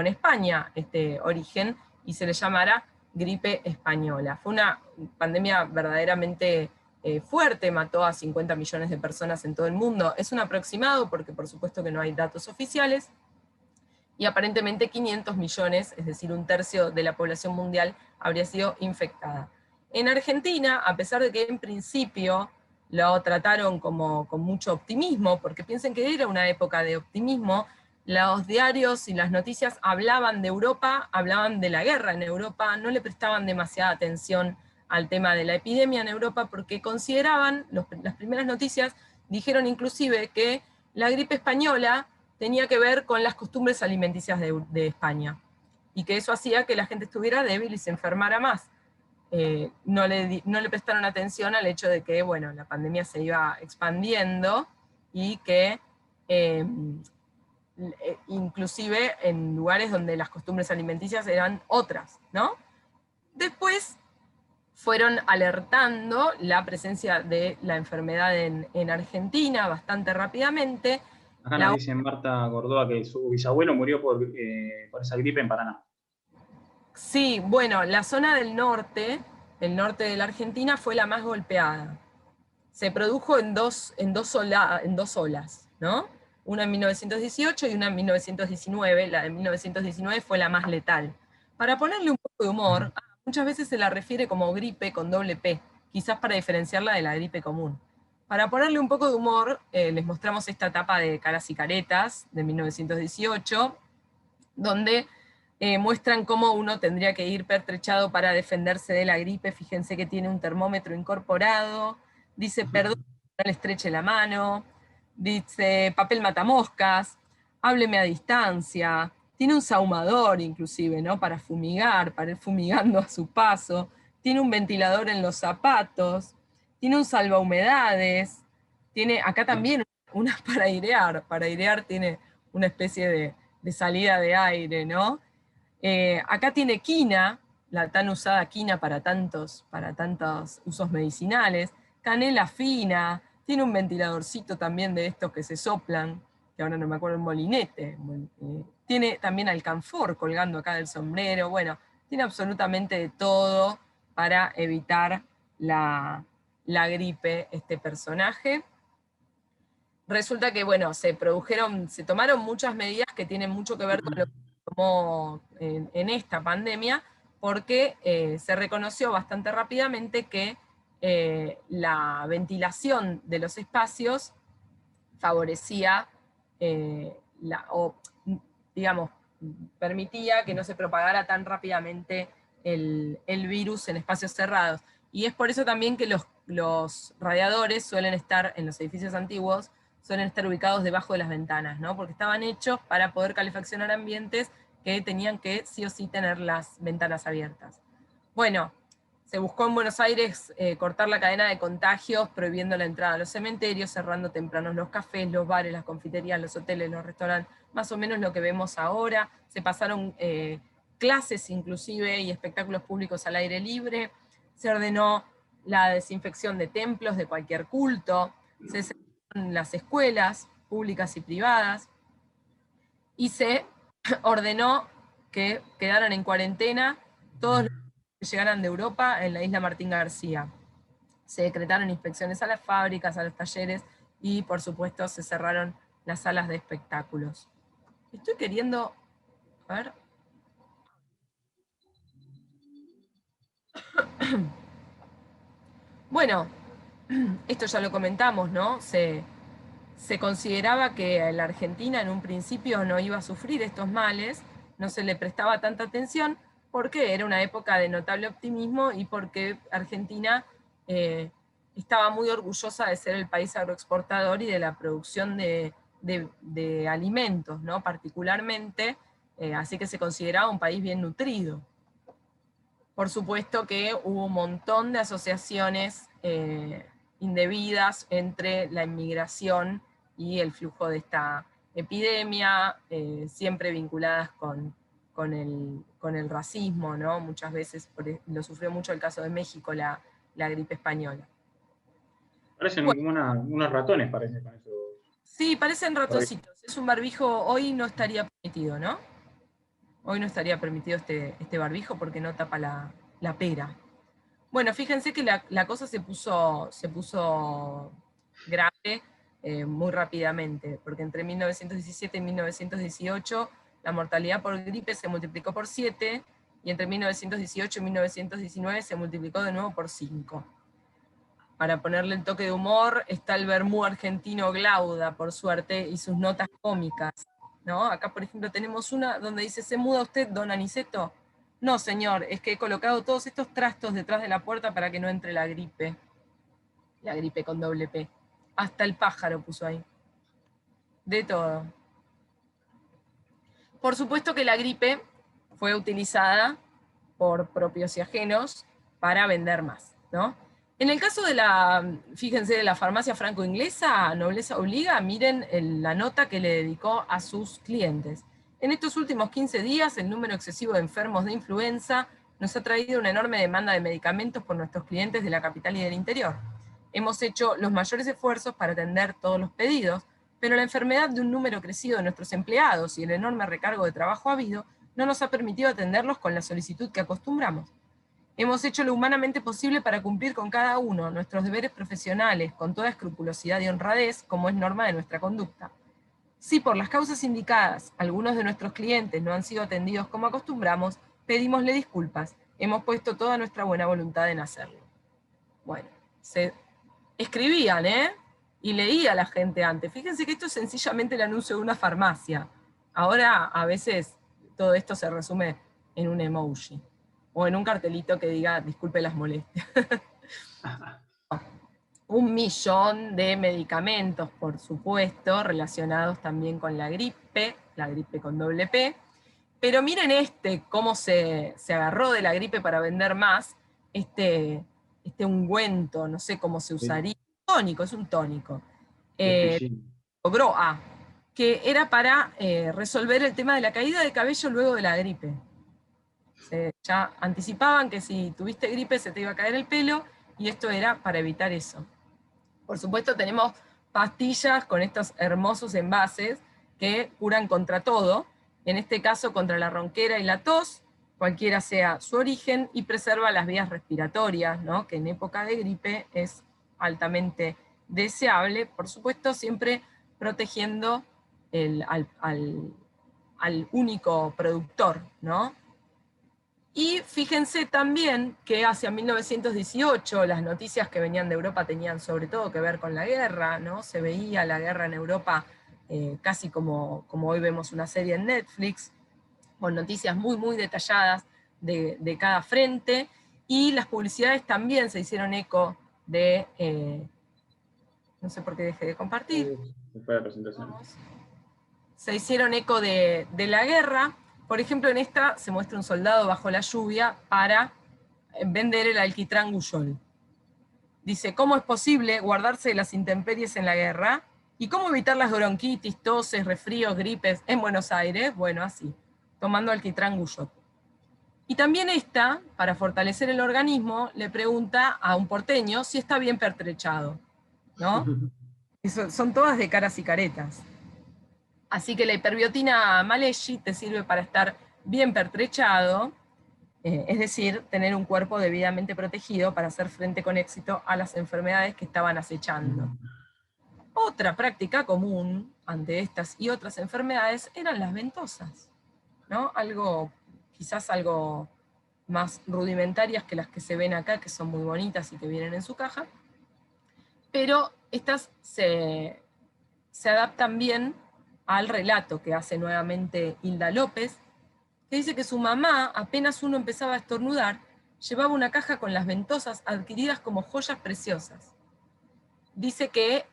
España, este origen, y se le llamara gripe española. Fue una pandemia verdaderamente fuerte, mató a 50 millones de personas en todo el mundo. Es un aproximado porque por supuesto que no hay datos oficiales, y aparentemente 500 millones, es decir, un tercio de la población mundial, habría sido infectada. En Argentina, a pesar de que en principio lo trataron como con mucho optimismo, porque piensen que era una época de optimismo, los diarios y las noticias hablaban de Europa, hablaban de la guerra en Europa, no le prestaban demasiada atención al tema de la epidemia en Europa, porque consideraban, las primeras noticias dijeron inclusive que la gripe española tenía que ver con las costumbres alimenticias de España, y que eso hacía que la gente estuviera débil y se enfermara más. No le prestaron atención al hecho de que, bueno, la pandemia se iba expandiendo y que inclusive en lugares donde las costumbres alimenticias eran otras, ¿no? Después fueron alertando la presencia de la enfermedad en Argentina bastante rápidamente. Acá nos dice Marta Gordoa que su bisabuelo murió por esa gripe en Paraná. Sí, bueno, la zona del norte, el norte de la Argentina, fue la más golpeada. Se produjo en dos olas, ¿no? Una en 1918 y una en 1919. La de 1919 fue la más letal. Para ponerle un poco de humor, muchas veces se la refiere como gripe con doble P, quizás para diferenciarla de la gripe común. Para ponerle un poco de humor, les mostramos esta tapa de Caras y Caretas de 1918, donde muestran cómo uno tendría que ir pertrechado para defenderse de la gripe. Fíjense que tiene un termómetro incorporado, dice perdón, no le estreche la mano, dice papel matamoscas, hábleme a distancia, tiene un sahumador inclusive, ¿no? Para fumigar, para ir fumigando a su paso, tiene un ventilador en los zapatos, tiene un salvahumedades, tiene acá también una para airear tiene una especie de salida de aire, ¿no? Acá tiene quina, la tan usada quina para tantos usos medicinales, canela fina, tiene un ventiladorcito también de estos que se soplan, que ahora no me acuerdo, un molinete, tiene también alcanfor colgando acá del sombrero, bueno, tiene absolutamente de todo para evitar la gripe este personaje. Resulta que, bueno, se tomaron muchas medidas que tienen mucho que ver con lo que se tomó en esta pandemia, porque se reconoció bastante rápidamente que la ventilación de los espacios favorecía, o digamos, permitía que no se propagara tan rápidamente el virus en espacios cerrados. Y es por eso también que los radiadores suelen estar en los edificios antiguos, suelen estar ubicados debajo de las ventanas, ¿no? Porque estaban hechos para poder calefaccionar ambientes que tenían que sí o sí tener las ventanas abiertas. Bueno, se buscó en Buenos Aires cortar la cadena de contagios, prohibiendo la entrada a los cementerios, cerrando tempranos los cafés, los bares, las confiterías, los hoteles, los restaurantes, más o menos lo que vemos ahora. Se pasaron clases inclusive y espectáculos públicos al aire libre, se ordenó la desinfección de templos, de cualquier culto, se cerraron las escuelas públicas y privadas, y se ordenó que quedaran en cuarentena todos los que llegaran de Europa en la isla Martín García. Se decretaron inspecciones a las fábricas, a los talleres, y por supuesto se cerraron las salas de espectáculos. Estoy queriendo, a ver. Bueno, esto ya lo comentamos, ¿no? Se consideraba que la Argentina en un principio no iba a sufrir estos males, no se le prestaba tanta atención, porque era una época de notable optimismo y porque Argentina estaba muy orgullosa de ser el país agroexportador y de la producción de alimentos, ¿no? Particularmente, así que se consideraba un país bien nutrido. Por supuesto que hubo un montón de asociaciones indebidas entre la inmigración y el flujo de esta epidemia, siempre vinculadas con el racismo, ¿no? Muchas veces lo sufrió mucho el caso de México, la gripe española. Parecen como unos ratones, parece, con eso. Sí, parecen ratoncitos. Es un barbijo, hoy no estaría permitido, ¿no? Hoy no estaría permitido este barbijo porque no tapa la pera. Bueno, fíjense que la cosa se puso grave muy rápidamente, porque entre 1917 y 1918 La mortalidad por gripe se multiplicó por 7, y entre 1918 y 1919 se multiplicó de nuevo por 5. Para ponerle el toque de humor, está el vermú argentino Glauda, por suerte, y sus notas cómicas, ¿no? Acá, por ejemplo, tenemos una donde dice: ¿se muda usted, don Aniceto? No, señor, es que he colocado todos estos trastos detrás de la puerta para que no entre la gripe. La gripe con doble P. Hasta el pájaro puso ahí. De todo. Por supuesto que la gripe fue utilizada por propios y ajenos para vender más, ¿no? En el caso de fíjense, de la farmacia franco-inglesa, Nobleza Obliga, miren la nota que le dedicó a sus clientes. En estos últimos 15 días, el número excesivo de enfermos de influenza nos ha traído una enorme demanda de medicamentos por nuestros clientes de la capital y del interior. Hemos hecho los mayores esfuerzos para atender todos los pedidos, pero la enfermedad de un número crecido de nuestros empleados y el enorme recargo de trabajo habido no nos ha permitido atenderlos con la solicitud que acostumbramos. Hemos hecho lo humanamente posible para cumplir con cada uno nuestros deberes profesionales con toda escrupulosidad y honradez, como es norma de nuestra conducta. Si por las causas indicadas algunos de nuestros clientes no han sido atendidos como acostumbramos, pedímosle disculpas. Hemos puesto toda nuestra buena voluntad en hacerlo. Bueno, se escribían, y leía a la gente antes. Fíjense que esto es sencillamente el anuncio de una farmacia. Ahora, a veces, todo esto se resume en un emoji, o en un cartelito que diga: disculpe las molestias. 1.000.000 de medicamentos, por supuesto, relacionados también con la gripe con doble P. Pero miren cómo se agarró de la gripe para vender más, este ungüento, no sé cómo se usaría, tónico, es un tónico. Groa, que era para resolver el tema de la caída de cabello luego de la gripe. Ya anticipaban que si tuviste gripe se te iba a caer el pelo, y esto era para evitar eso. Por supuesto tenemos pastillas con estos hermosos envases que curan contra todo, en este caso contra la ronquera y la tos, cualquiera sea su origen, y preserva las vías respiratorias, ¿no? Que en época de gripe es altamente deseable, por supuesto siempre protegiendo al único productor, ¿no? Y fíjense también que hacia 1918 las noticias que venían de Europa tenían sobre todo que ver con la guerra, ¿no? Se veía la guerra en Europa casi como hoy vemos una serie en Netflix, con noticias muy, muy detalladas de cada frente, y las publicidades también se hicieron eco de... no sé por qué dejé de compartir. Se hicieron eco de la guerra. Por ejemplo, en esta se muestra un soldado bajo la lluvia para vender el alquitrán Guyol. Dice: ¿cómo es posible guardarse de las intemperies en la guerra? ¿Y cómo evitar las bronquitis, toses, resfríos, gripes en Buenos Aires? Bueno, así, tomando alquitrán Guyol. Y también esta, para fortalecer el organismo, le pregunta a un porteño si está bien pertrechado, ¿no? Son todas de caras y caretas. Así que la hiperbiotina Maleggi te sirve para estar bien pertrechado, es decir, tener un cuerpo debidamente protegido para hacer frente con éxito a las enfermedades que estaban acechando. Otra práctica común ante estas y otras enfermedades eran las ventosas, ¿no? Quizás algo más rudimentarias que las que se ven acá, que son muy bonitas y que vienen en su caja, pero estas se adaptan bien al relato que hace nuevamente Hilda López, que dice que su mamá, apenas uno empezaba a estornudar, llevaba una caja con las ventosas adquiridas como joyas preciosas. Dice que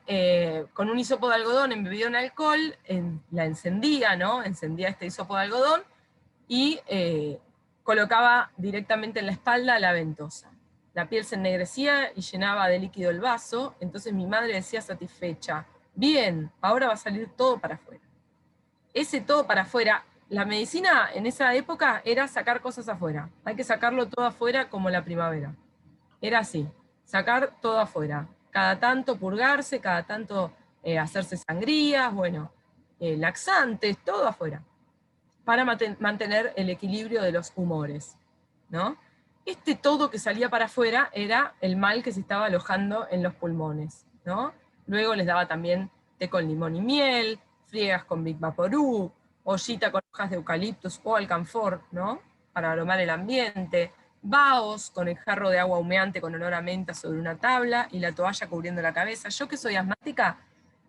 con un hisopo de algodón embebido en alcohol, la encendía, ¿no? Encendía este hisopo de algodón y colocaba directamente en la espalda la ventosa. La piel se ennegrecía y llenaba de líquido el vaso, entonces mi madre decía satisfecha: bien, ahora va a salir todo para afuera. Ese todo para afuera, la medicina en esa época era sacar cosas afuera. Hay que sacarlo todo afuera como la primavera. Era así, sacar todo afuera. Cada tanto purgarse, cada tanto hacerse sangrías, bueno, laxantes, todo afuera, para mantener el equilibrio de los humores, ¿no? Este todo que salía para afuera era el mal que se estaba alojando en los pulmones, ¿no? Luego les daba también té con limón y miel, friegas con Big Vaporú, ollita con hojas de eucaliptus o alcanfor, ¿no? Para aromar el ambiente, vaos con el jarro de agua humeante con olor a menta sobre una tabla y la toalla cubriendo la cabeza. Yo que soy asmática,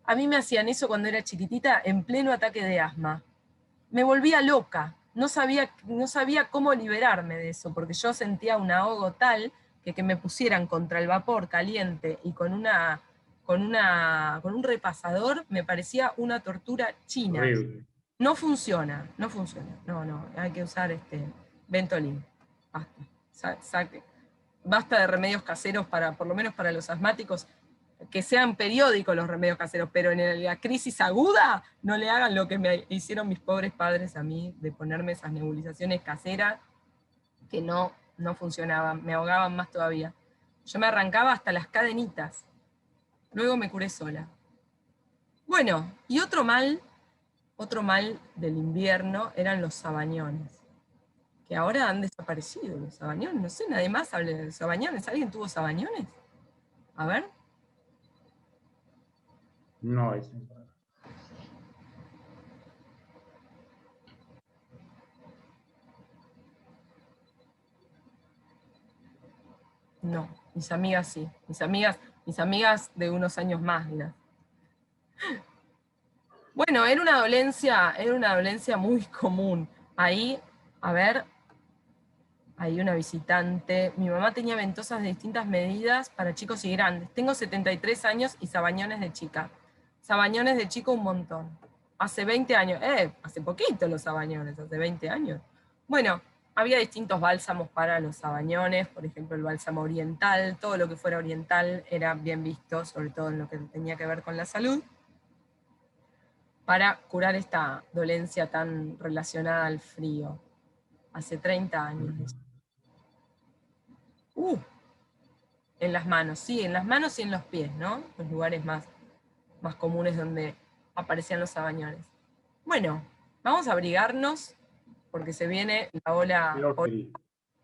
a mí me hacían eso cuando era chiquitita en pleno ataque de asma. Me volvía loca, no sabía cómo liberarme de eso, porque yo sentía un ahogo tal que me pusieran contra el vapor caliente y con un repasador me parecía una tortura china. Horrible. No funciona, no, hay que usar Ventolin. Basta. Basta de remedios caseros por lo menos para los asmáticos, que sean periódicos los remedios caseros, pero en la crisis aguda no le hagan lo que me hicieron mis pobres padres a mí, de ponerme esas nebulizaciones caseras que no funcionaban, me ahogaban más todavía. Yo me arrancaba hasta las cadenitas, luego me curé sola. Bueno, y otro mal del invierno eran los sabañones, que ahora han desaparecido los sabañones, no sé, nadie más habla de los sabañones. ¿Alguien tuvo sabañones? A ver. No, es... No, mis amigas sí. Mis amigas de unos años más, mira. Bueno, era una dolencia muy común. Ahí, a ver, hay una visitante. Mi mamá tenía ventosas de distintas medidas para chicos y grandes. Tengo 73 años y sabañones de chica. Sabañones de chico un montón. Hace 20 años, hace poquito los sabañones, hace 20 años. Bueno, había distintos bálsamos para los sabañones, por ejemplo el bálsamo oriental, todo lo que fuera oriental era bien visto, sobre todo en lo que tenía que ver con la salud, para curar esta dolencia tan relacionada al frío. Hace 30 años. En las manos, sí, en las manos y en los pies, ¿no? Los lugares más comunes donde aparecían los sabañones. Bueno, vamos a abrigarnos porque se viene la ola.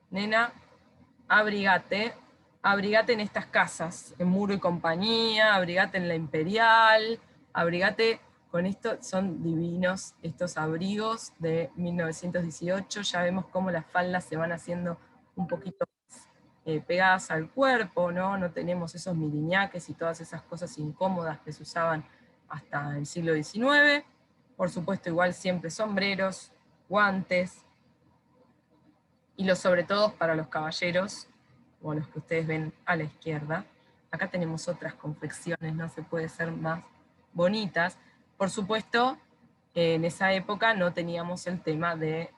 Nena, abrigate en estas casas, en Muro y Compañía, abrigate en la Imperial, abrigate con esto, son divinos estos abrigos de 1918, ya vemos cómo las faldas se van haciendo un poquito pegadas al cuerpo, ¿no? No tenemos esos miriñaques y todas esas cosas incómodas que se usaban hasta el siglo XIX. Por supuesto, igual siempre sombreros, guantes, y los sobre todo para los caballeros, o los que ustedes ven a la izquierda. Acá tenemos otras confecciones, no se puede ser más bonitas. Por supuesto, en esa época no teníamos el tema del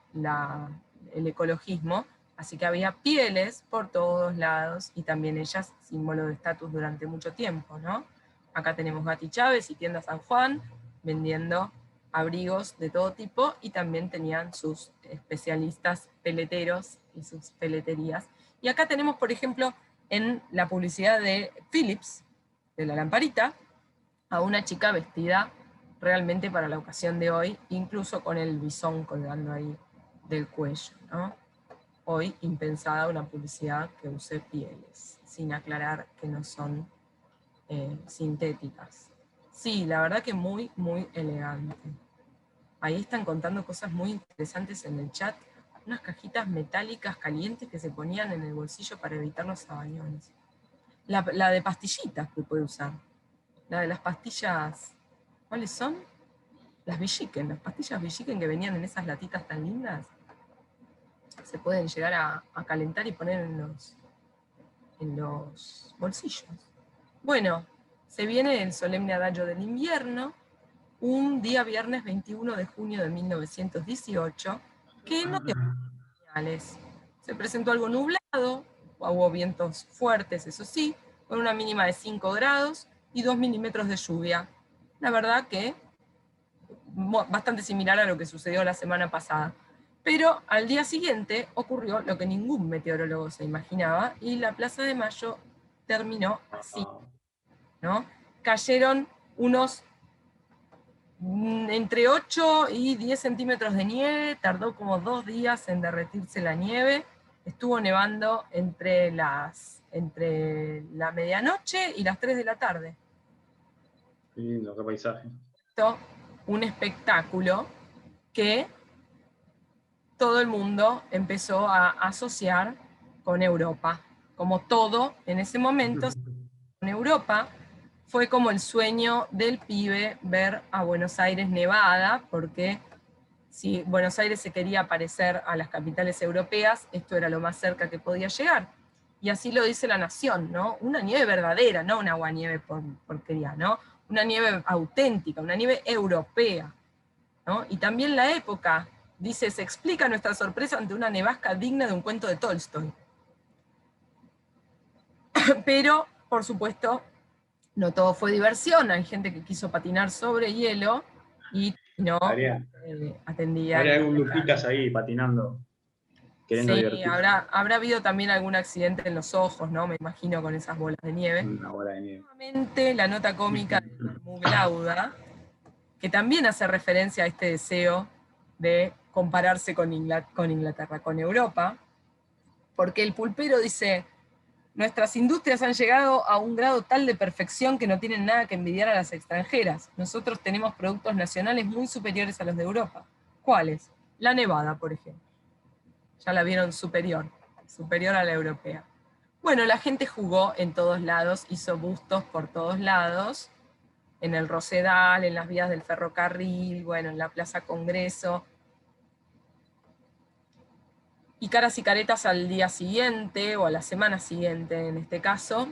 ecologismo, así que había pieles por todos lados, y también ellas símbolo de estatus durante mucho tiempo, ¿no? Acá tenemos Gatti Chávez y Tienda San Juan vendiendo abrigos de todo tipo, y también tenían sus especialistas peleteros y sus peleterías. Y acá tenemos, por ejemplo, en la publicidad de Philips, de la lamparita, a una chica vestida realmente para la ocasión de hoy, incluso con el bisón colgando ahí del cuello, ¿no? Hoy impensada una publicidad que use pieles, sin aclarar que no son sintéticas. Sí, la verdad que muy, muy elegante. Ahí están contando cosas muy interesantes en el chat. Unas cajitas metálicas calientes que se ponían en el bolsillo para evitar los sabañones. La de pastillitas que puede usar. La de las pastillas, ¿cuáles son? Las las pastillas Villiquen que venían en esas latitas tan lindas. Se pueden llegar a calentar y poner en los bolsillos. Bueno, se viene el solemne adagio del invierno, un día viernes 21 de junio de 1918, que no dio señales. Se presentó algo nublado, hubo vientos fuertes, eso sí, con una mínima de 5 grados y 2 milímetros de lluvia. La verdad que bastante similar a lo que sucedió la semana pasada. Pero al día siguiente ocurrió lo que ningún meteorólogo se imaginaba, y la Plaza de Mayo terminó así, ¿no? Cayeron unos entre 8 y 10 centímetros de nieve, tardó como 2 días en derretirse la nieve, estuvo nevando entre la medianoche y las 3 de la tarde. Qué lindo, qué paisaje. Un espectáculo que todo el mundo empezó a asociar con Europa. Como todo en ese momento, con Europa, fue como el sueño del pibe ver a Buenos Aires nevada, porque si Buenos Aires se quería parecer a las capitales europeas, esto era lo más cerca que podía llegar. Y así lo dice La Nación, ¿no? Una nieve verdadera, no una aguanieve porquería, ¿no? Una nieve auténtica, una nieve europea, ¿no? Y también la época dice, se explica nuestra sorpresa ante una nevasca digna de un cuento de Tolstoy. Pero, por supuesto, no todo fue diversión, hay gente que quiso patinar sobre hielo y no atendía. Habría algún Lupitas ahí patinando, queriendo Sí, divertirse. habrá habido también algún accidente en los ojos, ¿no? Me imagino con esas bolas de nieve. Una bola de nieve. Nuevamente la nota cómica de Muglauda, que también hace referencia a este deseo de compararse con Inglaterra, con Europa, porque el pulpero dice, nuestras industrias han llegado a un grado tal de perfección que no tienen nada que envidiar a las extranjeras. Nosotros tenemos productos nacionales muy superiores a los de Europa. ¿Cuáles? La nevada, por ejemplo. Ya la vieron superior a la europea. Bueno, la gente jugó en todos lados, hizo bustos por todos lados, en el Rosedal, en las vías del ferrocarril, bueno, en la Plaza Congreso. Y caras y caretas al día siguiente, o a la semana siguiente en este caso,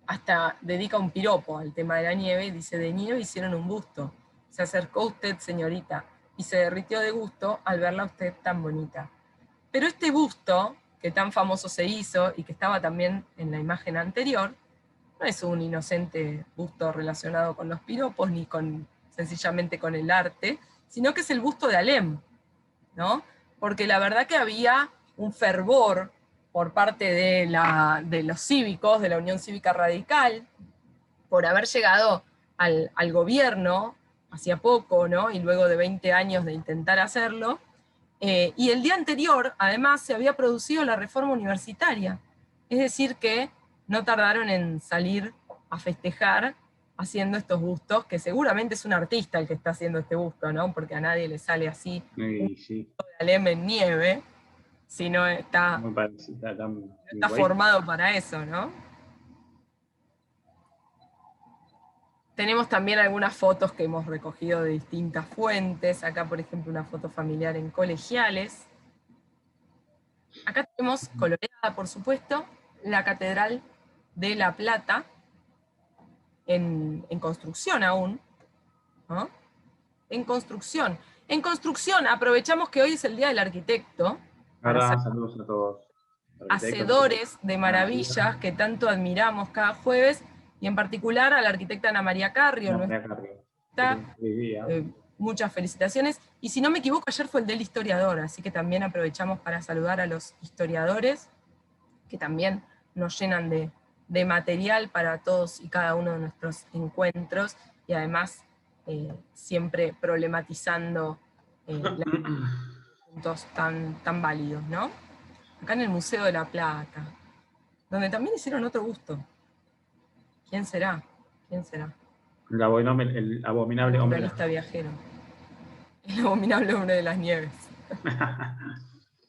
hasta dedica un piropo al tema de la nieve, y dice, de nieve hicieron un busto. Se acercó usted, señorita, y se derritió de gusto al verla a usted tan bonita. Pero este busto, que tan famoso se hizo, y que estaba también en la imagen anterior, no es un inocente busto relacionado con los piropos, ni sencillamente con el arte, sino que es el busto de Alem, ¿no? Porque la verdad que había un fervor por parte de los cívicos, de la Unión Cívica Radical, por haber llegado al gobierno hacía poco, ¿no? Y luego de 20 años de intentar hacerlo, y el día anterior, además, se había producido la reforma universitaria. Es decir, que no tardaron en salir a festejar haciendo estos bustos, que seguramente es un artista el que está haciendo este busto, ¿no? Porque a nadie le sale así un Sí. Alem en nieve, sino está formado para eso, ¿no? Tenemos también algunas fotos que hemos recogido de distintas fuentes. Acá, por ejemplo, una foto familiar en Colegiales. Acá tenemos, coloreada por supuesto, la Catedral de La Plata, en construcción aún, ¿no? En construcción. En construcción, aprovechamos que hoy es el Día del Arquitecto, para ser Saludos a todos. hacedores de maravillas que tanto admiramos cada jueves, y en particular a la arquitecta Ana María Carrio, muchas felicitaciones. Y si no me equivoco, ayer fue el del historiador, así que también aprovechamos para saludar a los historiadores, que también nos llenan de material para todos y cada uno de nuestros encuentros, y además siempre problematizando puntos tan válidos, ¿no? Acá en el Museo de la Plata, donde también hicieron otro busto. ¿Quién será? ¿Quién será? El abominable hombre. Viajero. El abominable hombre de las nieves.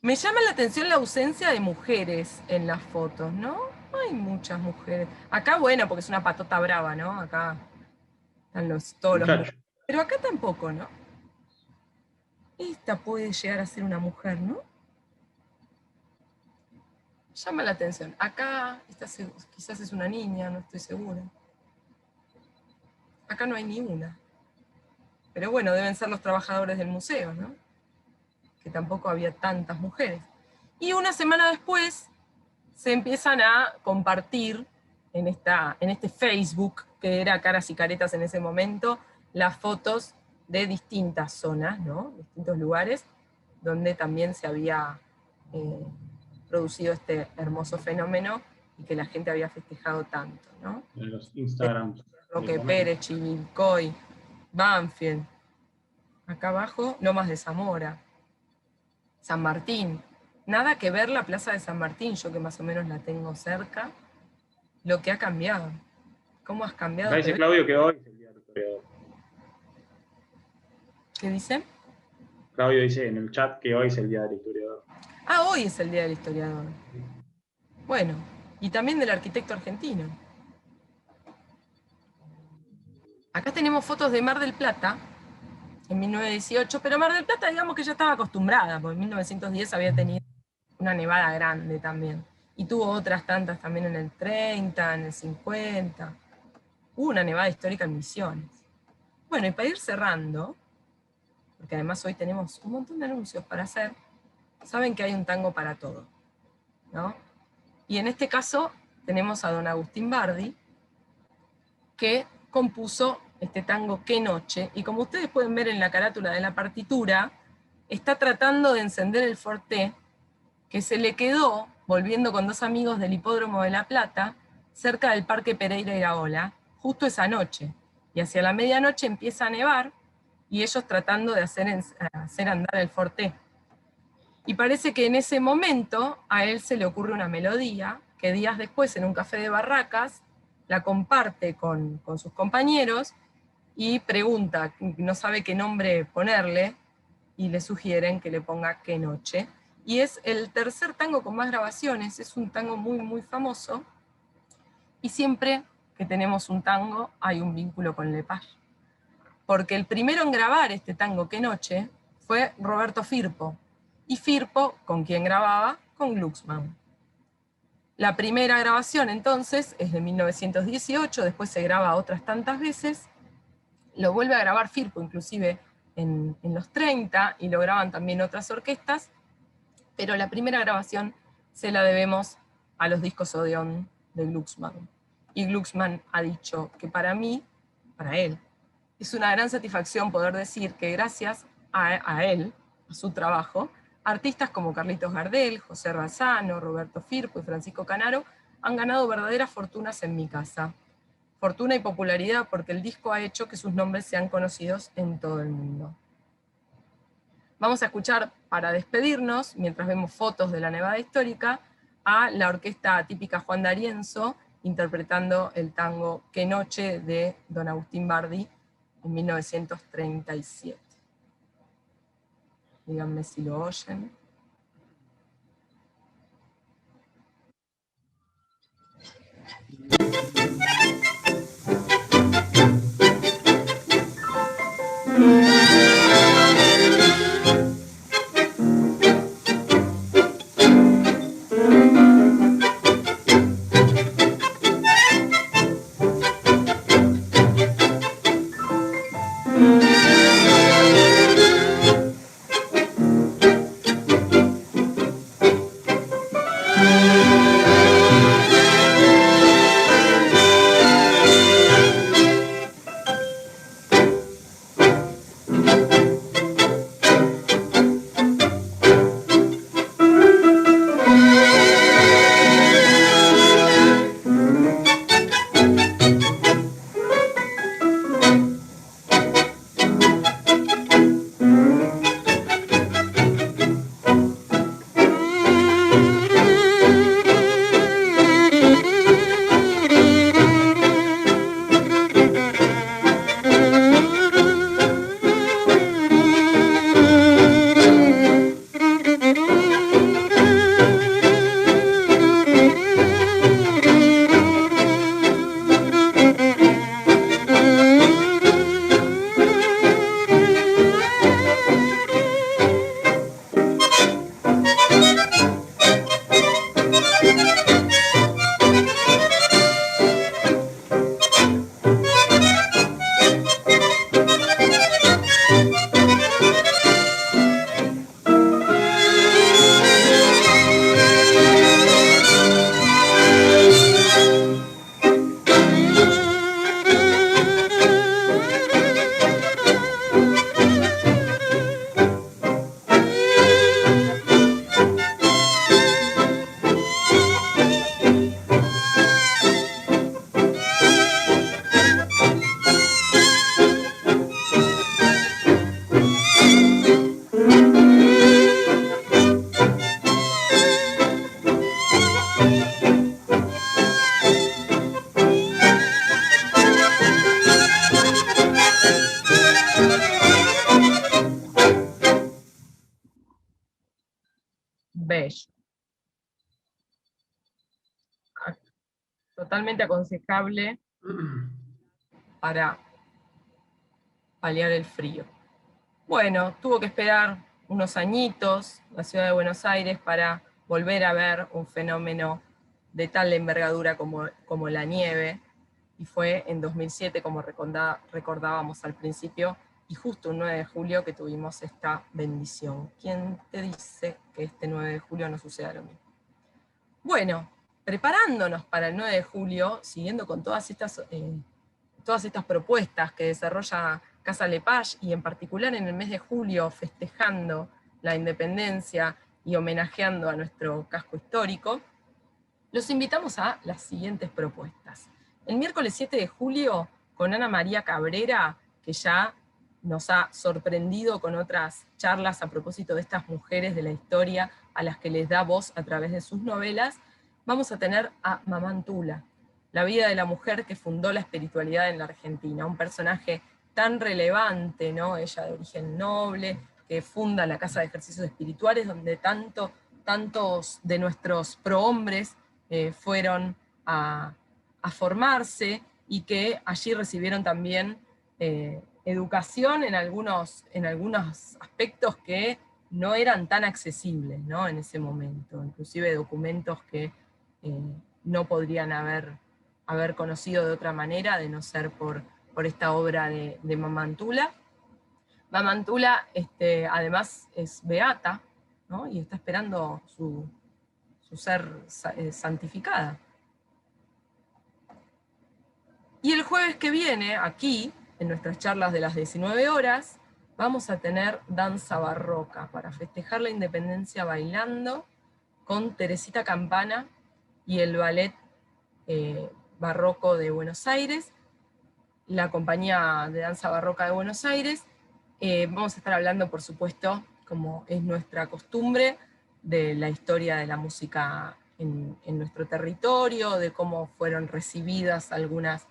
Me llama la atención la ausencia de mujeres en las fotos, ¿no? No hay muchas mujeres. Acá, bueno, porque es una patota brava, ¿no? Acá están todos los mujeres. Pero acá tampoco, ¿no? Esta puede llegar a ser una mujer, ¿no? Llama la atención. Acá, esta quizás es una niña, no estoy segura. Acá no hay ni una. Pero bueno, deben ser los trabajadores del museo, ¿no? Que tampoco había tantas mujeres. Y una semana después se empiezan a compartir en este Facebook, que era Caras y Caretas en ese momento, las fotos de distintas zonas, ¿no? Distintos lugares, donde también se había producido este hermoso fenómeno y que la gente había festejado tanto, ¿no? En los Instagrams. Roque Pérez, Chivilcoy, Banfield. Acá abajo, Lomas de Zamora. San Martín. Nada que ver la plaza de San Martín, yo que más o menos la tengo cerca, lo que ha cambiado. ¿Cómo has cambiado? Acá dice Claudio que hoy es el día del historiador. ¿Qué dice? Claudio dice en el chat que hoy es el Día del Historiador. Ah, hoy es el Día del Historiador. Bueno, y también del arquitecto argentino. Acá tenemos fotos de Mar del Plata, en 1918, pero Mar del Plata digamos que ya estaba acostumbrada, porque en 1910 había tenido una nevada grande también. Y tuvo otras tantas también en el 30, en el 50. Hubo una nevada histórica en Misiones. Bueno, y para ir cerrando, porque además hoy tenemos un montón de anuncios para hacer, saben que hay un tango para todo, ¿no? Y en este caso tenemos a don Agustín Bardi, que compuso este tango Qué Noche, y como ustedes pueden ver en la carátula de la partitura, está tratando de encender el forté, que se le quedó, volviendo con dos amigos del Hipódromo de La Plata, cerca del Parque Pereira Iraola, justo esa noche. Y hacia la medianoche empieza a nevar, y ellos tratando de hacer andar el forté. Y parece que en ese momento a él se le ocurre una melodía, que días después en un café de Barracas la comparte con sus compañeros, y pregunta, no sabe qué nombre ponerle, y le sugieren que le ponga Qué Noche. Y es el tercer tango con más grabaciones, es un tango muy, muy famoso, y siempre que tenemos un tango hay un vínculo con Lepage. Porque el primero en grabar este tango Qué Noche fue Roberto Firpo, y Firpo, ¿con quién grababa? Con Glucksmann. La primera grabación entonces es de 1918, después se graba otras tantas veces, lo vuelve a grabar Firpo inclusive en los 30, y lo graban también otras orquestas, pero la primera grabación se la debemos a los discos Odeón de Glucksmann. Y Glucksmann ha dicho que para mí, para él, es una gran satisfacción poder decir que gracias a él, a su trabajo, artistas como Carlitos Gardel, José Razzano, Roberto Firpo y Francisco Canaro han ganado verdaderas fortunas en mi casa. Fortuna y popularidad porque el disco ha hecho que sus nombres sean conocidos en todo el mundo. Vamos a escuchar, para despedirnos, mientras vemos fotos de la nevada histórica, a la orquesta típica Juan D'Arienzo, interpretando el tango Qué Noche de don Agustín Bardi en 1937. Díganme si lo oyen. beige. Totalmente aconsejable para paliar el frío. Bueno, tuvo que esperar unos añitos la ciudad de Buenos Aires para volver a ver un fenómeno de tal envergadura como la nieve, y fue en 2007, como recordábamos al principio, y justo un 9 de julio que tuvimos esta bendición. ¿Quién te dice que este 9 de julio no suceda lo mismo? Bueno, preparándonos para el 9 de julio, siguiendo con todas estas propuestas que desarrolla Casa Lepage, y en particular en el mes de julio, festejando la independencia y homenajeando a nuestro casco histórico, los invitamos a las siguientes propuestas. El miércoles 7 de julio, con Ana María Cabrera, que ya nos ha sorprendido con otras charlas a propósito de estas mujeres de la historia a las que les da voz a través de sus novelas, vamos a tener a Mamantula, la vida de la mujer que fundó la espiritualidad en la Argentina, un personaje tan relevante, ¿no? Ella de origen noble, que funda la Casa de Ejercicios Espirituales, donde tantos de nuestros prohombres fueron a formarse, y que allí recibieron también educación en algunos aspectos que no eran tan accesibles, ¿no? En ese momento, inclusive documentos que no podrían haber conocido de otra manera, de no ser por esta obra de Mamantula. Mamantula además es beata, ¿no? Y está esperando su ser santificada. Y el jueves que viene, aquí, en nuestras charlas de las 19 horas, vamos a tener danza barroca para festejar la independencia bailando, con Teresita Campana y el Ballet Barroco de Buenos Aires, la compañía de danza barroca de Buenos Aires. Vamos a estar hablando, por supuesto, como es nuestra costumbre, de la historia de la música en nuestro territorio, de cómo fueron recibidas algunos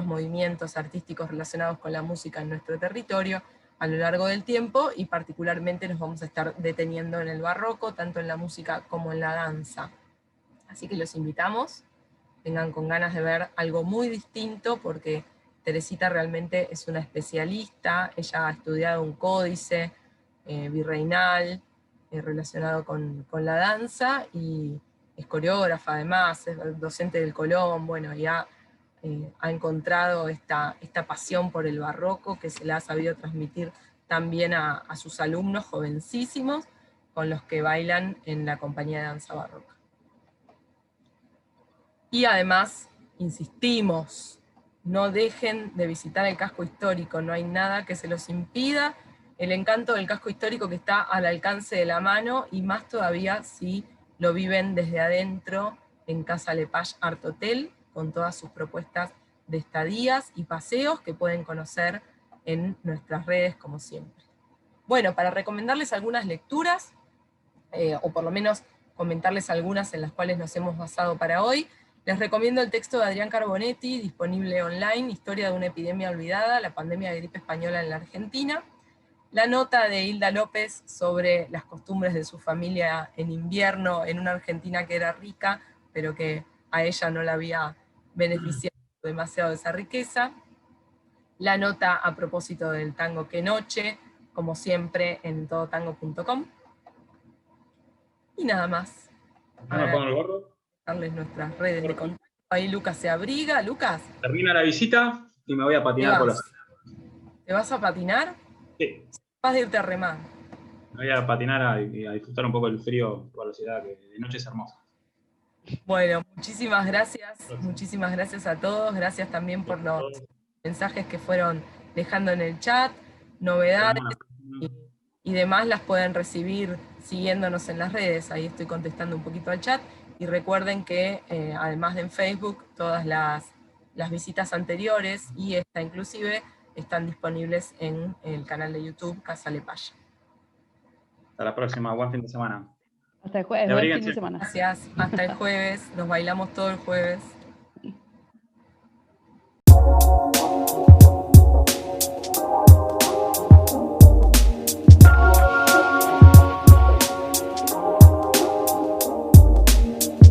movimientos artísticos relacionados con la música en nuestro territorio a lo largo del tiempo, y particularmente nos vamos a estar deteniendo en el barroco, tanto en la música como en la danza. Así que los invitamos, vengan con ganas de ver algo muy distinto, porque Teresita realmente es una especialista. Ella ha estudiado un códice virreinal relacionado con la danza, y es coreógrafa además, es docente del Colón, bueno, y ha encontrado esta pasión por el barroco que se la ha sabido transmitir también a sus alumnos jovencísimos, con los que bailan en la compañía de danza barroca. Y además, insistimos, no dejen de visitar el casco histórico, no hay nada que se los impida. El encanto del casco histórico que está al alcance de la mano, y más todavía si lo viven desde adentro en Casa Lepage Art Hotel, con todas sus propuestas de estadías y paseos que pueden conocer en nuestras redes, como siempre. Bueno, para recomendarles algunas lecturas, o por lo menos comentarles algunas en las cuales nos hemos basado para hoy, les recomiendo el texto de Adrián Carbonetti, disponible online, Historia de una epidemia olvidada, la pandemia de gripe española en la Argentina. La nota de Hilda López sobre las costumbres de su familia en invierno en una Argentina que era rica, pero que a ella no la había beneficiado demasiado de esa riqueza. La nota a propósito del tango Qué Noche, como siempre en todotango.com. Y nada más. ¿No me pongo el gorro? Darles nuestras redes de contacto. Ahí Lucas se abriga. Lucas, Termina la visita y me voy a patinar por los... ¿te vas a patinar? Sí. Vas a irte a remar. Me voy a patinar y a disfrutar un poco del frío por la ciudad, que de noche es hermosa. Bueno, muchísimas gracias a todos, gracias también por los mensajes que fueron dejando en el chat, novedades y demás las pueden recibir siguiéndonos en las redes, ahí estoy contestando un poquito al chat, y recuerden que además de en Facebook, todas las visitas anteriores, y esta inclusive, están disponibles en el canal de YouTube Casa Lepage. Hasta la próxima, buen fin de semana. Hasta el jueves, buen fin de semana. Gracias, hasta el jueves, nos bailamos todo el jueves.